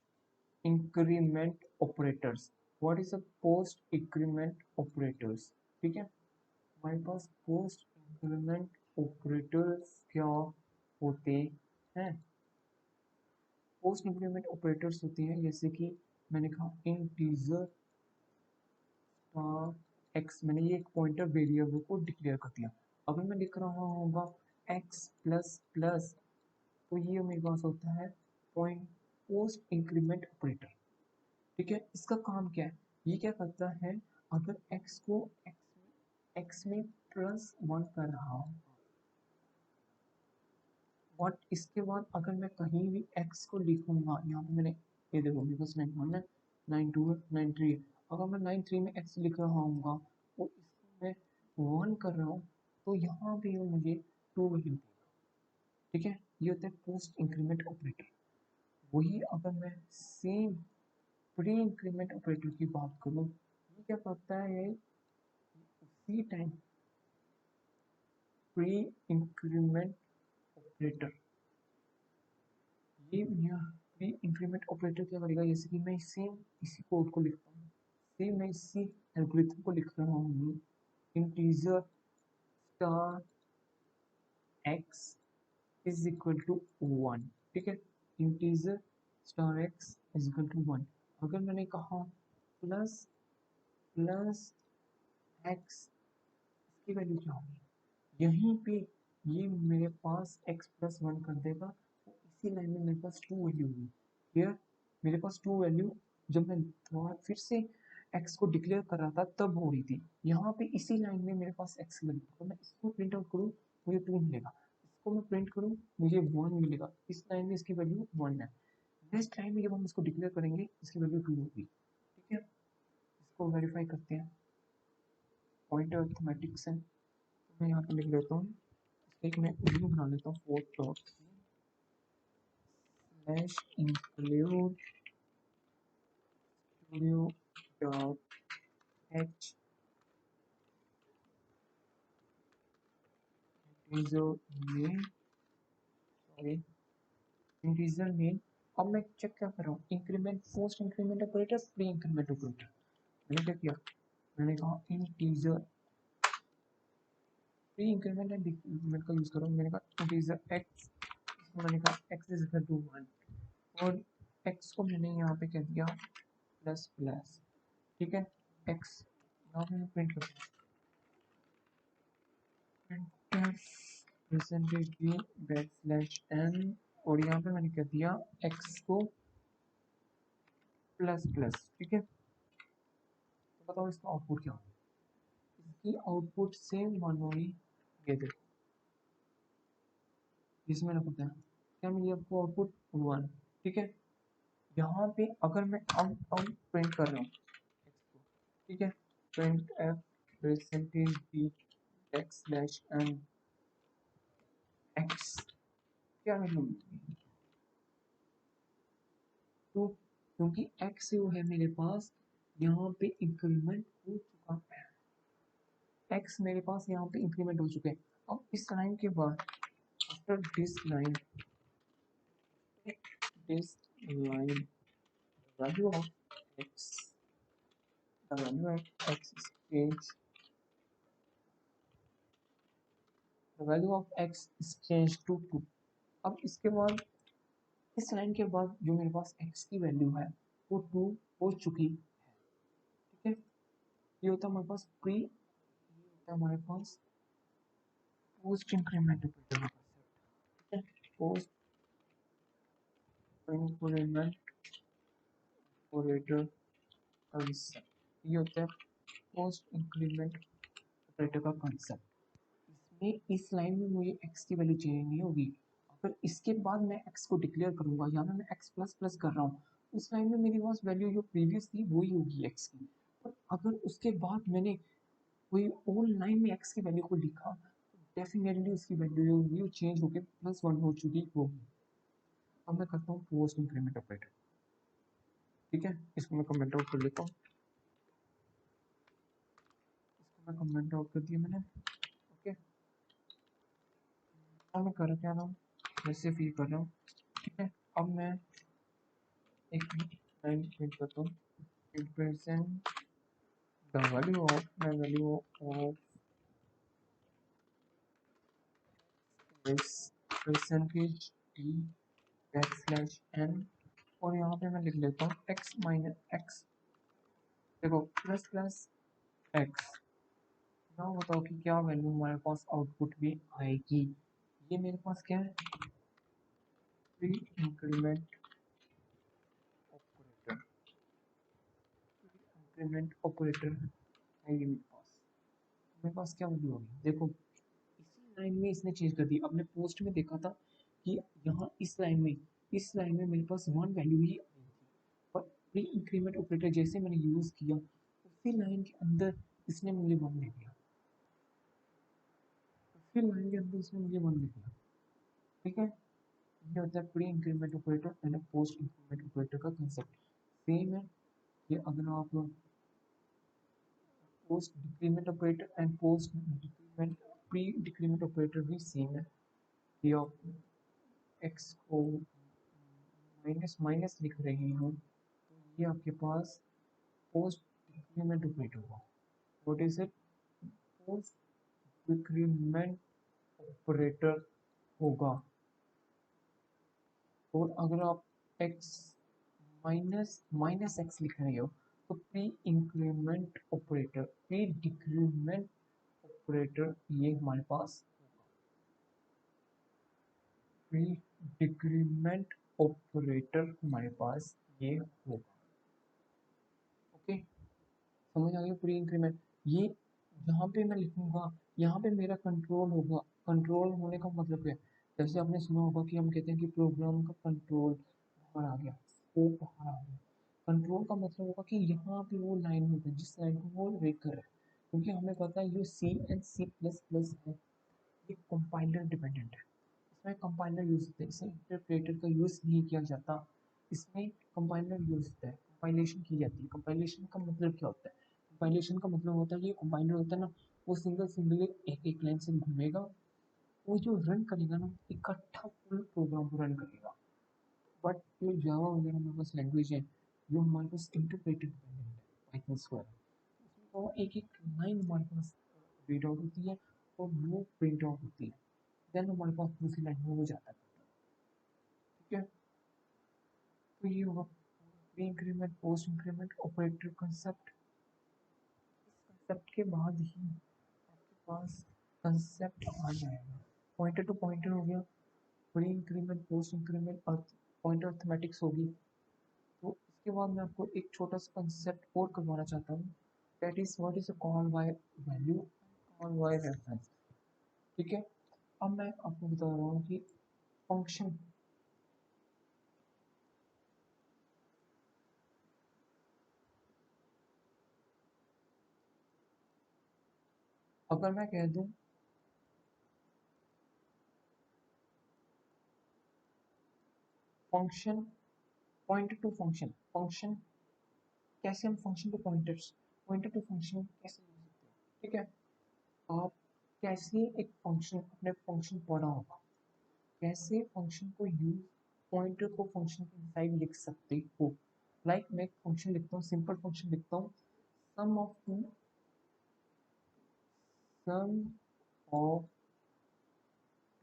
increment operators, what is a post increment operators. ठीक है, हमारे पास पोस्ट इंक्रीमेंट ऑपरेटर्स क्या होते हैं, पोस्ट इंक्रीमेंट ऑपरेटर्स होते हैं जैसे कि मैंने कहा इंटीजर एक्स, मैंने ये एक पॉइंटर वेरिएबल को डिक्लेयर कर दिया। अगर मैं लिख रहा होगा एक्स प्लस प्लस, तो ये मेरे पास होता है पॉइंट पोस्ट इंक्रीमेंट ऑपरेटर। ठीक है, इसका काम क्या है, ये क्या करता है, अगर एक्स को एक्स में प्लस 1 कर रहा हूँ, और इसके बाद अगर मैं कहीं भी x को लिखूंगा, यहाँ पे मैंने ये देखो मेरे पास 91 है, 92 है, 93 है, अगर मैं 93 में x लिख रहा हूँ और इसको मैं 1 कर रहा हूँ, तो यहाँ पे वो मुझे 2 वैल्यू देगा। ठीक है, ये होता है पोस्ट इंक्रीमेंट ऑपरेटर। वही अगर मैं सेम प्री इंक्रीमेंट ऑपरेटर की बात करूँ, ये क्या करता है, उसी टाइम प्री इंक्रीमेंट ऑपरेटर, ये यहाँ इंक्रीमेंट ऑपरेटर क्या करेगा, जैसे कि मैं सेम इसी कोड को लिखता हूँ, सेम मैं इसी एल्गोरिथम को लिख रहा हूँ, integer star x is equal to 1। ठीक है, integer star x is equal to 1। अगर मैंने कहा प्लस प्लस एक्स, इसकी वैल्यू क्या होगी, यहीं पे ये मेरे पास x प्लस 1 कर देगा, तो इसी लाइन में मेरे पास 2 वैल्यू होगी। हियर मेरे पास 2 वैल्यू, जब मैं दोबारा फिर से x को डिक्लेयर कर रहा था तब हो रही थी, यहाँ पे इसी लाइन में मेरे पास x की वैल्यू, तो मैं इसको प्रिंट आउट करूँ मुझे 2 मिलेगा, इसको मैं प्रिंट करूँ मुझे 1 मिलेगा, इस लाइन में इसकी वैल्यू 1 है, नेक्स्ट लाइन में जब हम इसको डिक्लेयर करेंगे इसकी वैल्यू 2 होगी। ठीक है, इसको वेरीफाई करते हैं, पॉइंटर अर्थमेटिक्स है, मैं यहाँ पे लिख लेता हूँ, एक मैं वीडियो बना लेता हूँ 4 dot. dash include studio dot h integer main, sorry, integer main। अब मैं चेक क्या कर रहा हूँ, increment post increment operator pre increment operator. मैंने क्या किया, मैंने कहा integer pre increment and decrement का यूज कर रहा हूँ। मैंने कहा इंटीजर एक्स, इसको मैंने कहा एक्स इज इक्वल टू 1 और एक्स को मैंने यहाँ पे कह दिया प्लस प्लस, ठीक है। एक्स यहाँ पे मैं प्रिंट करता हूँ percentage be back slash n और यहाँ पे मैंने कह दिया एक्स को प्लस प्लस, ठीक है। तो बताओ इसका आउटपुट क्या होगा, इसकी आउटपुट सेम वन होगी, ये देखो जिसमें मैंने पता है क्या मिली आपको आउटपुट 1, ठीक है। यहाँ पे अगर मैं अब प्रिंट कर रहा हूँ एक्स को, ठीक है, print F percentage be back slash n x, क्या वैल्यू मिलेगी 2, क्योंकि एक्स जो है मेरे पास यहाँ पे इंक्रीमेंट हो चुका है, एक्स मेरे पास यहाँ पे इंक्रीमेंट हो चुके हैं। अब इस लाइन के बाद after this line value of x, the value of x is changed, the value of x is changed to 2। अब इसके बाद इस लाइन के बाद जो मेरे पास x की वैल्यू है वो 2 हो चुकी है, ठीक है। ये होता है हमारे पास प्री, ये होता है हमारे पास पोस्ट इंक्रीमेंट ऑपरेटर का कॉन्सेप्ट, ठीक है। पोस्ट इंक्रीमेंट ऑपरेटर कॉन्सेप्ट, ये होता है पोस्ट इंक्रीमेंट ऑपरेटर का कॉन्सेप्ट। इसमें इस लाइन में मुझे x की वैल्यू चेंज नहीं होगी, अगर इसके बाद मैं x को डिक्लेयर करूंगा, यहाँ पे मैं x प्लस प्लस कर रहा हूँ, उस लाइन में मेरे पास वैल्यू जो प्रीवियस थी वही होगी x की। और अगर उसके बाद मैंने कोई और लाइन में x की वैल्यू को लिखा तो डेफिनेटली उसकी वैल्यू जो होगी वो चेंज होकर प्लस 1 हो चुकी होगी। अब मैं करता हूँ पोस्ट इंक्रीमेंट ऑपरेटर, ठीक है। इसको मैं कमेंट आउट कर लेता हूँ, इसको मैं कमेंट आउट कर दिया मैंने, ओके। अब मैं कर क्या रहा हूँ, वैसे फील कर रहा हूँ, ठीक है। अब मैं एक लाइन प्रिंट करता हूँ, present the value of is percentage t backslash n और यहाँ पे मैं लिख लेता हूँ x माइनस x, देखो प्लस प्लस x। now बताओ कि क्या वैल्यू हमारे पास आउटपुट में आएगी। ये मेरे पास क्या है, pre increment operator, increment operator है ये मेरे पास क्या वैल्यू होगी, देखो इसी लाइन में इसने चेंज कर दी। आपने पोस्ट में देखा था कि यहाँ इस लाइन में मेरे पास 1 वैल्यू ही आई थी, पर प्री इंक्रीमेंट ऑपरेटर जैसे मैंने यूज किया उसी लाइन के अंदर इसने मुझे 1 दे दिया, उसी लाइन के अंदर इसने मुझे 1 दे दिया, ठीक है। ये होता है pre increment operator and post increment operator का कंसेप्ट सेम है। कि अगर आप post decrement operator and post decrement pre decrement operator भी सेम है। ये आप एक्स को माइनस माइनस लिख रहे हो तो ये आपके पास पोस्ट डिक्रीमेंट ऑपरेटर होगा। What is it, post decrement operator होगा। और अगर आप x माइनस माइनस एक्स लिख रहे हो तो pre increment operator, pre decrement operator ये हमारे पास, प्री डिक्रीमेंट ऑपरेटर हमारे पास ये होगा, ओके। समझ आ गया प्री इंक्रीमेंट। ये यहाँ पे मैं लिखूंगा, यहाँ पे मेरा कंट्रोल होगा। कंट्रोल होने का मतलब क्या है, जैसे आपने सुना होगा कि हम कहते हैं कि प्रोग्राम का कंट्रोल बाहर आ गया, स्कोप बाहर आ गया। कंट्रोल का मतलब होगा कि यहाँ पे वो लाइन होगी जिस लाइन को वो रीड कर रहा है, क्योंकि हमें पता है ये सी एंड सी प्लस प्लस है, ये कंपाइलर डिपेंडेंट है। इसमें कंपाइलर यूज होते हैं, इसमें इंटरप्रेटर का यूज नहीं किया जाता, इसमें कंपाइलर यूज होता है, कंपाइलेशन की जाती है। कंपाइलेशन का मतलब क्या होता है? कंपाइलेशन का मतलब होता है कि कंपाइलर होता है ना, वो सिंगल सिंगल एक एक लाइन से घूमेगा, वो जो रन करेगा ना इकट्ठा फुल प्रोग्राम को रन करेगा। बट जो जावा वगैरह हमारे पास लैंग्वेज है, जो हमारे पास इंटरप्रेटेड डिपेंडेंट है, पाइथन स्क्वायर, उसमें वो एक एक लाइन हमारे पास रीड आउट होती है और वो प्रिंट आउट होती है, देन हमारे पास दूसरी लाइन में वो जाता है। ठीक है, तो ये होगा pre increment post increment operator concept. इस कंसेप्ट के बाद ही आपके पास कंसेप्ट आ जाएगा। पॉइंटर टू पॉइंटर हो गया, प्री इंक्रीमेंट पोस्ट इंक्रीमेंट और पॉइंटर अर्थमेटिक्स होगी। तो इसके बाद मैं आपको एक छोटा सा कंसेप्ट और करवाना चाहता हूँ, that is what is a call by value, call by reference. ठीक है, अब मैं आपको बता रहा हूँ कि फंक्शन, अगर मैं कह दूं function, pointer to function, function कैसे हम function to pointers, pointer to function कैसे यूज करते हैं? ठीक है, आप कैसे एक फंक्शन, अपने फंक्शन पढ़ा होगा, कैसे फंक्शन को यूज, पॉइंटर को फंक्शन के इनसाइड लिख सकते हो। लाइक मैं एक फंक्शन लिखता हूँ, सिंपल फंक्शन लिखता हूँ, sum of two, sum of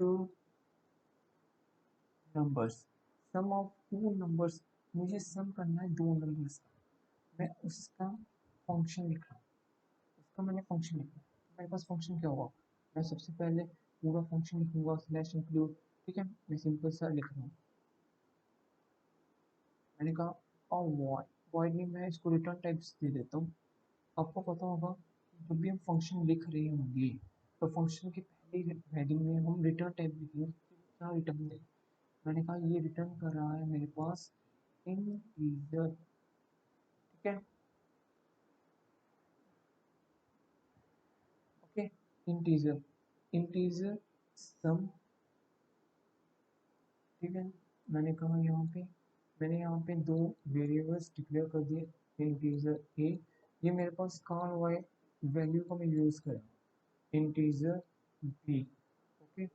two numbers, sum of two numbers, मुझे सम करना है दो नंबर्स का, मैं उसका फंक्शन लिख रहा हूँ, उसका मैंने फंक्शन लिखा, मेरे पास फंक्शन क्या होगा, मैं सबसे पहले पूरा फंक्शन लिखूंगा स्लैश इंक्लूड। ठीक है, मैं सिंपल सा लिख रहा हूँ, मैंने कहा और वॉइड, वॉइड में मैं इसको रिटर्न टाइप्स दे देता हूँ। आपको पता होगा जब भी हम फंक्शन लिख रहे होंगे तो फंक्शन के पहले हेडिंग में हम रिटर्न टाइप लिखेंगे, क्या रिटर्न दे, मैंने कहा ये रिटर्न कर रहा है मेरे पास इंटीजर। ठीक है, ओके, इंटीजर, इंटीजर सम। ठीक है, मैंने कहा यहाँ पे, मैंने यहाँ पे दो वेरिएबल्स डिक्लेयर कर दिए, इंटीजर ए, ये मेरे पास कॉल वाई वैल्यू का मैं यूज़ करा, इंटीजर बी। ओके,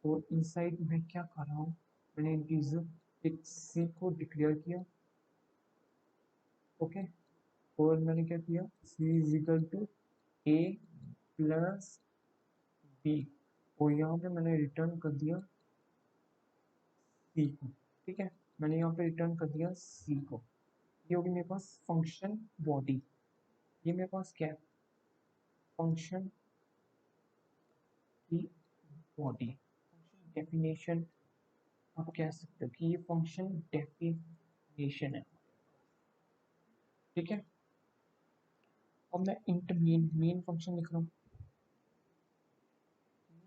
और इनसाइड में क्या कर रहा हूँ, मैंने इंटीजर एक सी को डिक्लेयर किया। ओके, और मैंने क्या किया, C is equal to A plus B, और यहाँ पे मैंने रिटर्न कर दिया सी को। ठीक है, मैंने यहाँ पे रिटर्न कर दिया सी को, ये होगी मेरे पास फंक्शन बॉडी। ये मेरे पास क्या है, फंक्शन की बॉडी, फंक्शन डेफिनेशन, आप कह सकते हो कि ये फंक्शन डेफिनेशन है। ठीक है, अब मैं इंट मेन, मेन फंक्शन लिख रहा हूँ,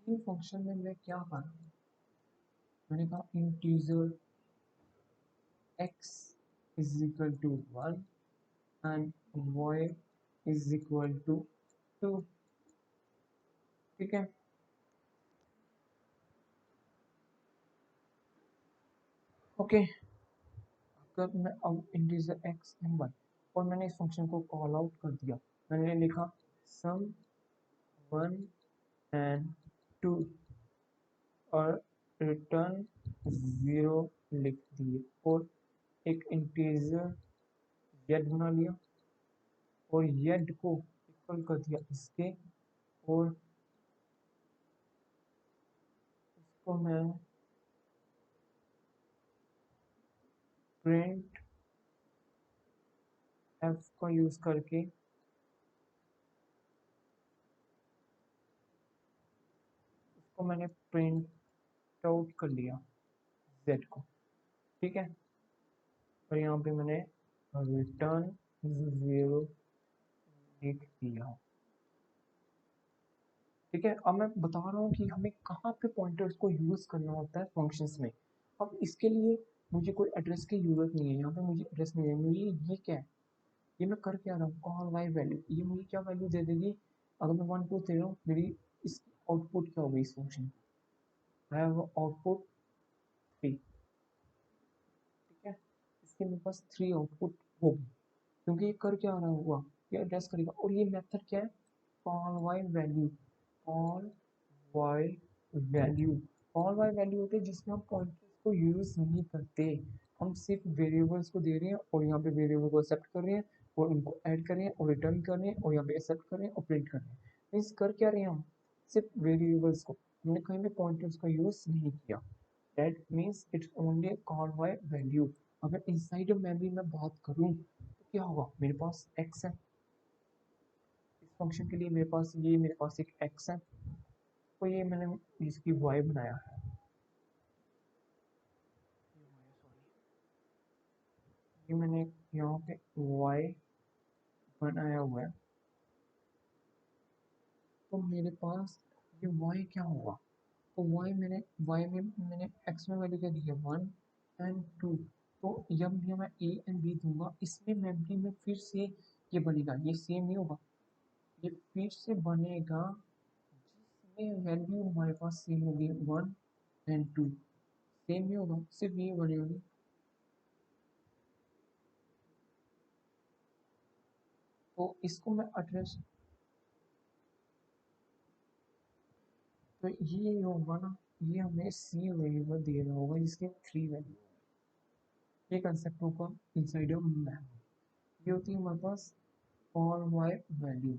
मेन फंक्शन में मैं क्या कर रहा हूँ, मैंने कहा integer x is equal to 1 and y is equal to 2। ठीक है, ओके, अगर मैं अब इंटीजर x एंड 1, और मैंने इस फंक्शन को कॉल आउट कर दिया, मैंने लिखा सम 1 एंड 2 और रिटर्न 0 लिख दिए, और एक इंटीजर z बना लिया, और z को इक्वल कर दिया इसके, और इसको मैं प्रिंट एफ का यूज करके इसको मैंने प्रिंट आउट कर लिया z को। ठीक है, और यहाँ पे मैंने रिटर्न 0 लिख दिया। ठीक है, अब मैं बता रहा हूँ कि हमें कहाँ पे पॉइंटर्स को यूज करना होता है फंक्शंस में। अब इसके लिए मुझे कोई एड्रेस की जरूरत नहीं है, यहाँ पे मुझे एड्रेस नहीं है, मुझे ये क्या है, ये मैं कर क्या रहा हूँ, कॉल बाय वैल्यू, ये मुझे क्या वैल्यू दे देगी, अगर मैं 1 2 दे रहा हूँ, मेरी इस आउटपुट क्या होगी इस फंक्शन, हैव आउटपुट 3, ठीक है। इसके मेरे पास 3 आउटपुट होगी, क्योंकि ये कर क्या रहा होगा, ये एड्रेस करेगा। और ये मेथड क्या है, call by value, call by value. Call by value होते हैं जिसमें हम पॉइंटर्स को यूज नहीं करते, हम सिर्फ वेरिएबल्स को दे रहे हैं और यहाँ पे वेरिएबल को एक्सेप्ट कर रहे हैं और उनको ऐड कर रहे हैं और रिटर्न कर रहे हैं और यहाँ पे एक्सेप्ट कर रहे हैं और प्रिंट कर रहे हैं। मीन्स कर क्या रहे हैं हम, सिर्फ वेरिएबल्स को, हमने कहीं भी पॉइंटर्स का यूज नहीं किया। That means it's only call by value. अगर इनसाइड मेमोरी में बात करूँ तो क्या होगा, मेरे पास एक्स है, इस फंक्शन के लिए मेरे पास एक एक्स है, तो ये मैंने इसकी वाई बनाया है, ये मैंने यहाँ पे वाई बनाया हुआ है। तो मेरे पास ये वाई क्या होगा, तो वाई में मैंने एक्स में वैल्यू क्या दी है, 1 and 2। तो जब भी मैं ए एंड बी दूंगा, इसमें मेमोरी में फिर से ये बनेगा, ये सेम नहीं होगा, ये फिर से बनेगा जिसमें वैल्यू हमारे पास सेम होगी 1 and 2, सेम नहीं होगा, सिर्फ ये बनेगी। तो इसको मैं एड्रेस, तो ये होगा ना, ये हमें सी वेरिएबल दे रहा होगा जिसके 3 वैल्यू, ये कंसेप्ट होगा इनसाइड ऑफ मैप। ये होती है हमारे पास कॉल बाय वैल्यू।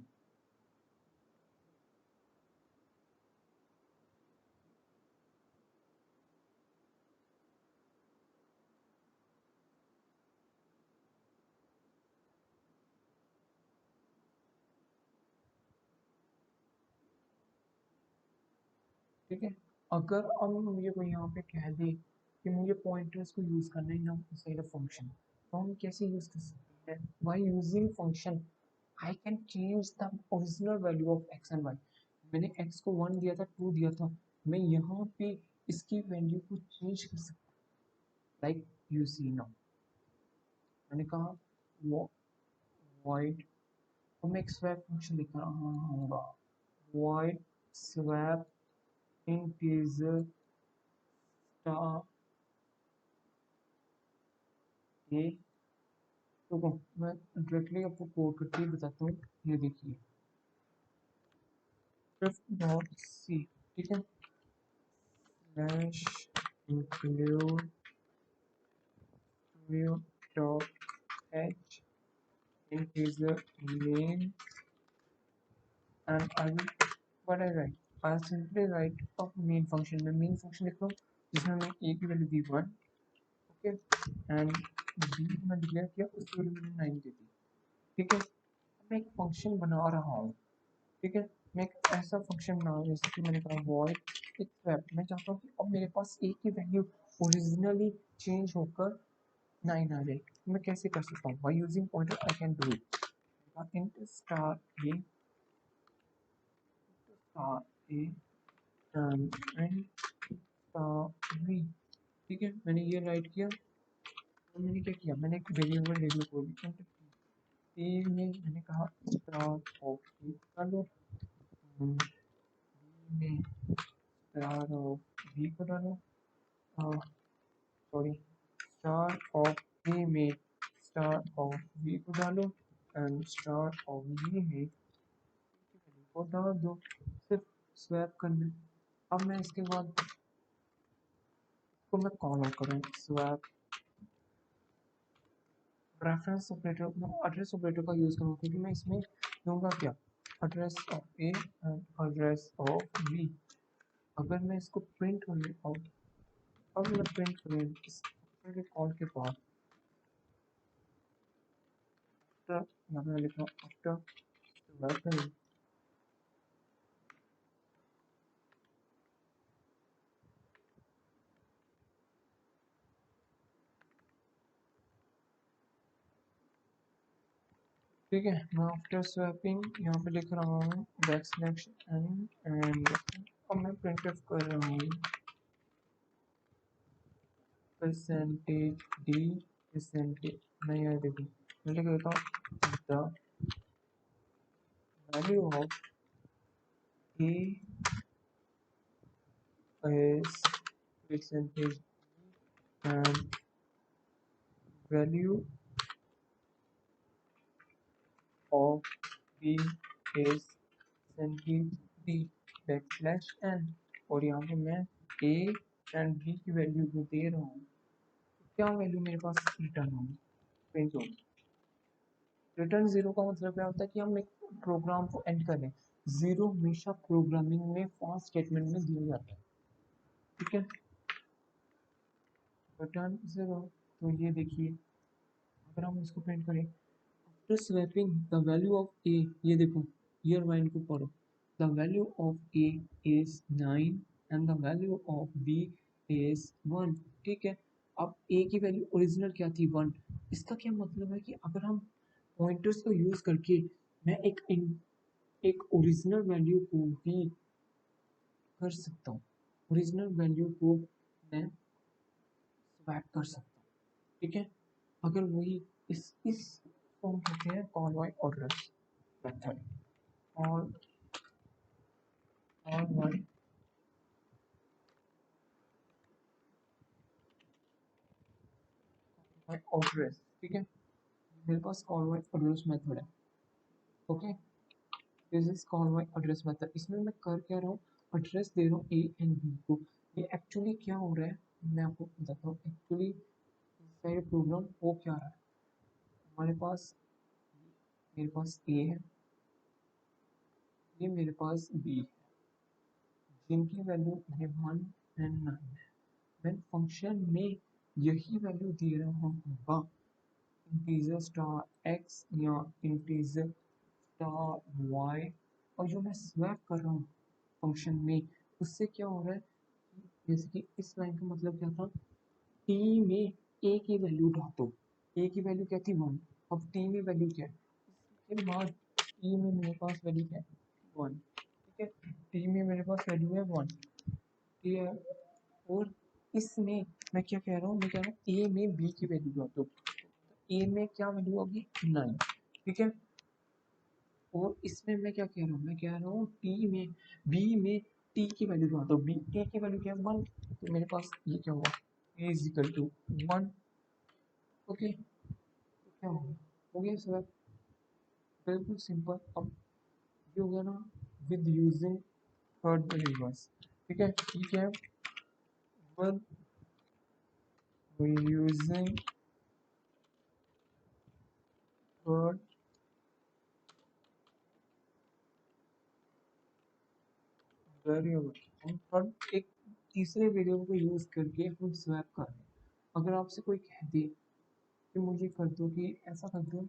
ठीक है, अगर अब मुझे कोई यहाँ पे कह दे कि मुझे पॉइंटर्स को यूज करना है ना इनसाइड ऑफ फंक्शन, तो हम कैसे यूज कर सकते हैं, by using function I can change the original value of x and y. मैंने एक्स को 1 दिया था, 2 दिया था, मैं यहाँ पे इसकी वैल्यू को चेंज कर सकता हूँ, लाइक यू सी नाउ, मैंने कहा वो void, तो मैं एक स्वैप फंक्शन लिख रहा हूँ, void swap integer star a। तो मैं डायरेक्टली आपको कोड करके बताता हूँ, ये देखिए swift.c, ठीक है, slash include new.h integer name and I will, what I write, I simply write a main function, मैं main function लिख रहा हूँ जिसमें मैं a की value the 1, okay, and b मैं डिक्लेयर किया, उसकी वैल्यू मैंने 9 दे दी, ठीक है। मैं एक फंक्शन बना रहा हूँ, ठीक है, मैं एक ऐसा फंक्शन बना रहा हूँ जैसे कि मैंने कहा void एक स्वैप, मैं चाहता हूँ कि अब मेरे पास a की वैल्यू ओरिजिनली चेंज होकर 9 आ जाए। मैं कैसे कर सकता हूँ, by using pointer I can do it, int star a and v, ठीक है, मैंने ये राइट किया। तो मैंने क्या किया, मैंने एक वेरिएबल को ए में मैंने कहा स्टार ऑफ ए कर लो, बी में स्टार ऑफ बी को डालो, सॉरी स्टार ऑफ ए में स्टार ऑफ बी को डालो एंड स्टार ऑफ बी में को डाल दो, सिर्फ स्वैप करना। अब मैं इसके बाद इसको मैं कॉल आउट करूँ, स्वैप रेफरेंस ऑपरेटर, मैं एड्रेस ऑपरेटर का यूज़ करूँ क्योंकि मैं इसमें दूंगा क्या, address of A and address of b. अगर मैं इसको प्रिंट करने और अब मैं प्रिंट करूँ इस कॉल के बाद, आफ्टर यहाँ पे लिखा आफ्टर वेलकम, ठीक है, मैं आफ्टर स्वैपिंग यहाँ पे लिख रहा हूँ बैकस्लैश एन एंड अब मैं प्रिंट कर रहा हूँ परसेंटेज डी परसेंटेज, मैं यहाँ देखूँ मैं लिख देता हूँ the value of A is percentage and value of b is percentage backslash n, और यहाँ पे मैं a एंड b की वैल्यू को दे रहा हूँ, क्या वैल्यू मेरे पास रिटर्न होगी, प्रिंट होगी। रिटर्न जीरो का मतलब क्या होता है कि हम एक प्रोग्राम को एंड करें। जीरो हमेशा प्रोग्रामिंग में फॉर स्टेटमेंट में दिया जाता है, ठीक है। रिटर्न जीरो, तो ये देखिए अगर हम इसको प्रिंट करें, after swapping the value of A, ये देखो ईयर वाइन को पढ़ो, the value of A is 9 and the value of B is 1, ठीक है। अब ए की वैल्यू ओरिजिनल क्या थी 1, इसका क्या मतलब है कि अगर हम पॉइंटर्स को यूज करके मैं एक ओरिजिनल वैल्यू को भी कर सकता हूँ, ओरिजिनल वैल्यू को मैं स्वैप कर सकता हूँ, ठीक है। अगर वही इस फॉर्म कहते हैं call by order method, call by order, ठीक है। मेरे पास कॉल बाय ऑर्डर मेथड है, okay. This is call by address method. इसमें मैं कर क्या रहा हूँ, एड्रेस दे रहा हूँ ए एंड बी को। ये एक्चुअली क्या हो रहा है मैं आपको बताता हूँ, एक्चुअली साइड प्रोग्राम हो क्या रहा है। हमारे पास, मेरे पास ए है, ये मेरे पास बी है, जिनकी वैल्यू है 1 एंड 9 है। मैं फंक्शन में यही वैल्यू दे रहा हूँ इंटीजर स्टार एक्स या इंटीजर स्टार वाई, और जो मैं स्वैप कर रहा हूँ फंक्शन में, उससे क्या हो रहा है, जैसे कि इस लाइन का मतलब क्या था, टी में ए की वैल्यू ड्रॉप दो, ए की वैल्यू क्या थी 1, अब टी में वैल्यू क्या है, इसके बाद टी में मेरे पास वैल्यू क्या है 1, ठीक है। टी में मेरे पास वैल्यू है 1, ठीक है। और इसमें मैं क्या कह रहा हूँ, मैं कह रहा हूँ ए में बी की वैल्यू ड्रॉप दो, ए में क्या वैल्यू होगी 9, ठीक है। और इसमें मैं क्या कह रहा हूँ, मैं कह रहा हूँ टी में बी में टी की वैल्यू ड्रॉप दो, बी टी की वैल्यू क्या है 1, तो मेरे पास ये क्या हुआ ए इज इक्वल टू 1, ओके। तो क्या हो गया सर, बिल्कुल सिंपल। अब ये हो गया ना विद यूजिंग थर्ड वेरिएबल्स, ठीक है। ये क्या है, विद यूजिंग थर्ड वेरिएबल, हम थर्ड एक तीसरे वेरिएबल को यूज करके हम स्वैप कर रहे हैं। अगर आपसे कोई कह दे कि मुझे कर दो, कि ऐसा कर दो,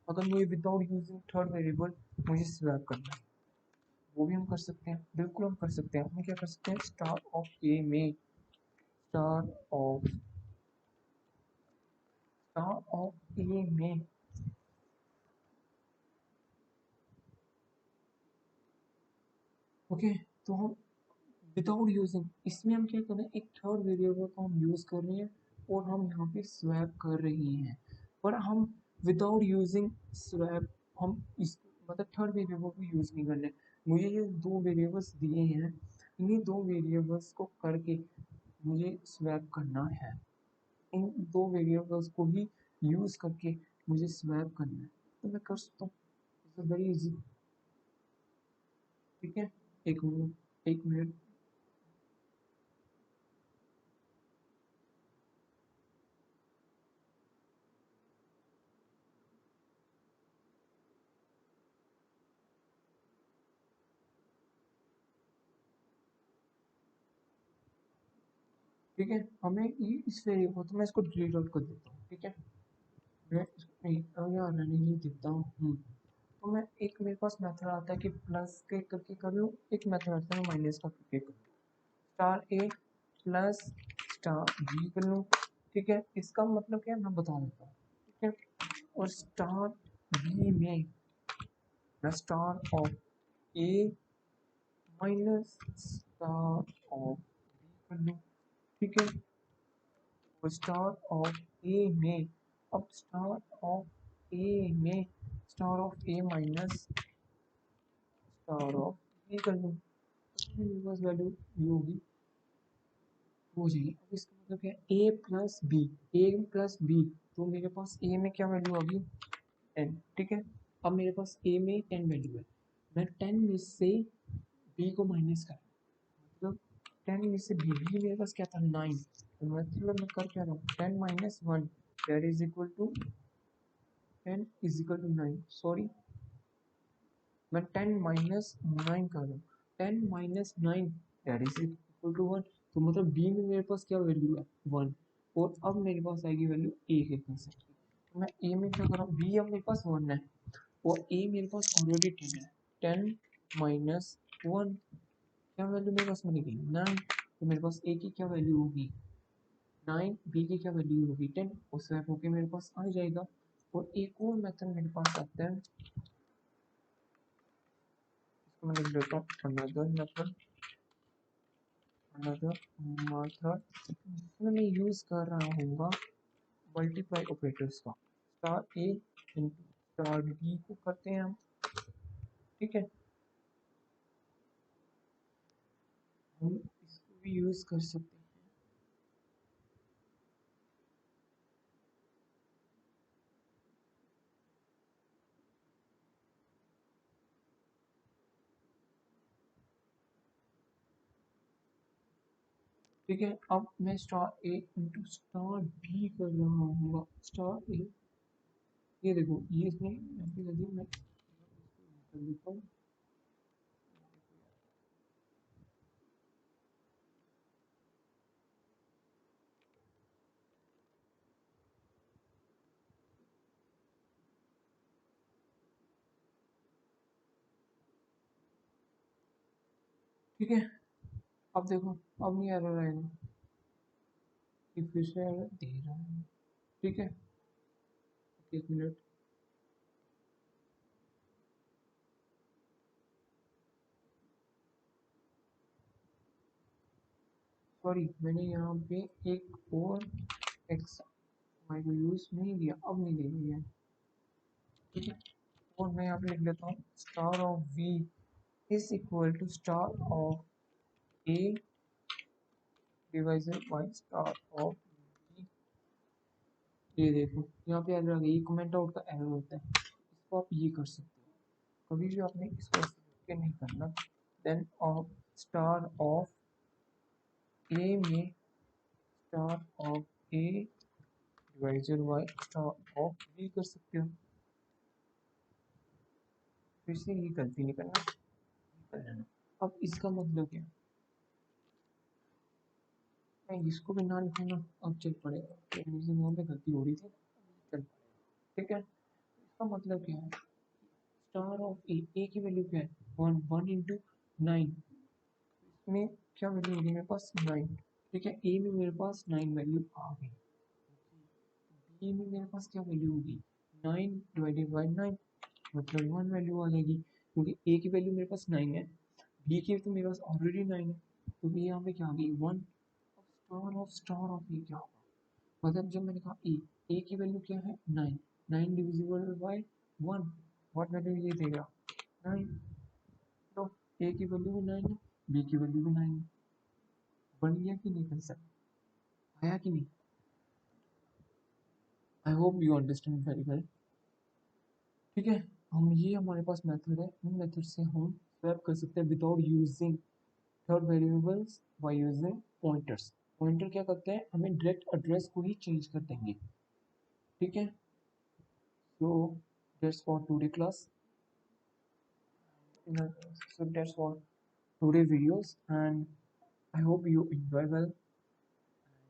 अगर मुझे विदाउट यूजिंग थर्ड वेरिएबल मुझे स्वैप करना है, वो भी हम कर सकते हैं, बिल्कुल हम कर सकते हैं। हम क्या कर सकते हैं, स्टार ऑफ ए में, स्टार ऑफ ए में ओके। तो हम विदाउट यूजिंग, इसमें हम क्या कर रहे हैं, एक थर्ड वेरिएबल को हम यूज कर रहे हैं और हम यहाँ पे स्वैप कर रहे हैं, पर हम विदाउट यूजिंग स्वैप, हम इस मतलब थर्ड वेरिएबल को यूज नहीं कर रहे। मुझे ये दो वेरिएबल्स दिए हैं, इन्हीं दो वेरिएबल्स को करके मुझे स्वैप करना है, इन दो वेरिएबल्स को ही यूज करके मुझे स्वैप करना है, तो मैं कर सकता हूँ, इट्स वेरी इजी, ठीक है। एक मिनट ठीक है। हमें ये इस वेरिएबल, तो मैं इसको डिलीट आउट कर देता हूँ, ठीक है। मैं इसको यार नहीं देता हूँ, तो मैं एक मेरे पास मेथड आता है कि प्लस के करके करूँ, एक मेथड आता है माइनस का करके करूँ, स्टार ए प्लस स्टार बी कर लूँ, ठीक है। इसका मतलब क्या है मैं बता देता हूँ, ठीक है। और स्टार बी में मैं star of a minus star of b कर लूँ, ठीक है। और स्टार ऑफ ए में, अब स्टार ऑफ ए में star of a minus star of b कर लूँ, में मेरे पास वैल्यू ये होगी, हो जाएगी। अब इसका मतलब क्या है, ए प्लस बी, ए प्लस बी, तो मेरे पास ए में क्या वैल्यू होगी 10, ठीक है। अब मेरे पास ए में 10 वैल्यू है, मैं 10 में से बी को माइनस कर, मतलब 10 में से बी मेरे पास क्या था 9, तो मतलब मैं कर क्या रहा हूँ 10 minus 1 that is equal to 10 is equal to 9, sorry मैं 10 माइनस 9 कर रहा हूँ, 10 minus 9 that is equal to 1, तो मतलब बी में मेरे पास क्या वैल्यू है 1, और अब मेरे पास आएगी वैल्यू ए के कंसेप्ट की, तो मैं ए में क्या कर रहा हूँ, बी अब मेरे पास 1 है और ए मेरे पास ऑलरेडी 10 है, 10 माइनस 1 क्या वैल्यू मेरे पास मिलेगी 9, तो मेरे पास ए की क्या वैल्यू होगी 9, बी की क्या वैल्यू होगी 10, और स्वैप होके मेरे पास आ जाएगा। और एक और मेथड मेरे पास आता है, इसको मैं लिख देता हूँ अनदर मेथड, अनदर मेथड जिसमें मैं यूज़ कर रहा हूँगा मल्टीप्लाई ऑपरेटर्स का, स्टार ए इंटू स्टार बी को करते हैं हम, ठीक है। हम इसको भी यूज़ कर सकते हैं, ठीक है। अब मैं स्टार ए इंटू स्टार बी कर रहा हूँ, स्टार ए, ये देखो ये इसमें यहाँ पे लगी, मैं कर देता हूँ, ठीक है। अब देखो अब नहीं एरर आएगा, ये फिर से एरर दे रहा है, ठीक है। एक मिनट, सॉरी मैंने यहाँ पे एक और एक्स वाई को यूज नहीं दिया, अब नहीं दे दिया, ठीक है। और मैं यहाँ पे लिख लेता हूँ star of v is equal to star of a divided by star of b. ये देखो यहाँ पे एरर आ गई, ये कमेंट आउट का एरर होता है, इसको आप ये कर सकते हो, कभी भी आपने इसको ऐसे नहीं करना, then of star of a में star of a divided by star of b कर सकते हो, फिर से ये गलती नहीं करना, कर लेना। अब इसका मतलब क्या, मैं इसको भी ना लिखूंगा, अब चल पड़ेगा, तो मुझे वहाँ पे गलती हो रही थी, चल पड़ेगा, ठीक है। इसका मतलब क्या है, स्टार ऑफ ए की वैल्यू क्या है 1, 1 इंटू 9, इसमें क्या वैल्यू होगी मेरे पास 9, ठीक है। ए में मेरे पास 9 वैल्यू आ गई, बी में मेरे पास क्या वैल्यू होगी 9 डिवाइडेड बाई 9, मतलब 1 वैल्यू आ जाएगी, क्योंकि ए की वैल्यू मेरे पास 9 है, बी की तो मेरे पास ऑलरेडी 9 है, तो बी यहाँ पे क्या आ गई 1। अब स्टार ऑफ ए क्या होगा, मतलब जब मैंने कहा ए की वैल्यू क्या है 9, 9 डिविजिबल बाय 1, व्हाट वैल्यू ये देगा 9, तो ए की वैल्यू भी 9 है, बी की वैल्यू भी 9 है, बन गया कि नहीं कंसेप्ट, आया कि नहीं, I hope you understand very well, ठीक है। हम ये हमारे पास मेथड है, इन मेथड से हम स्वैप कर सकते हैं without using third variables by using pointers. Pointer क्या करते हैं, हमें डायरेक्ट एड्रेस को ही चेंज कर देंगे, ठीक है। So that's for today class, so that's for today videos, and I hope you enjoy well.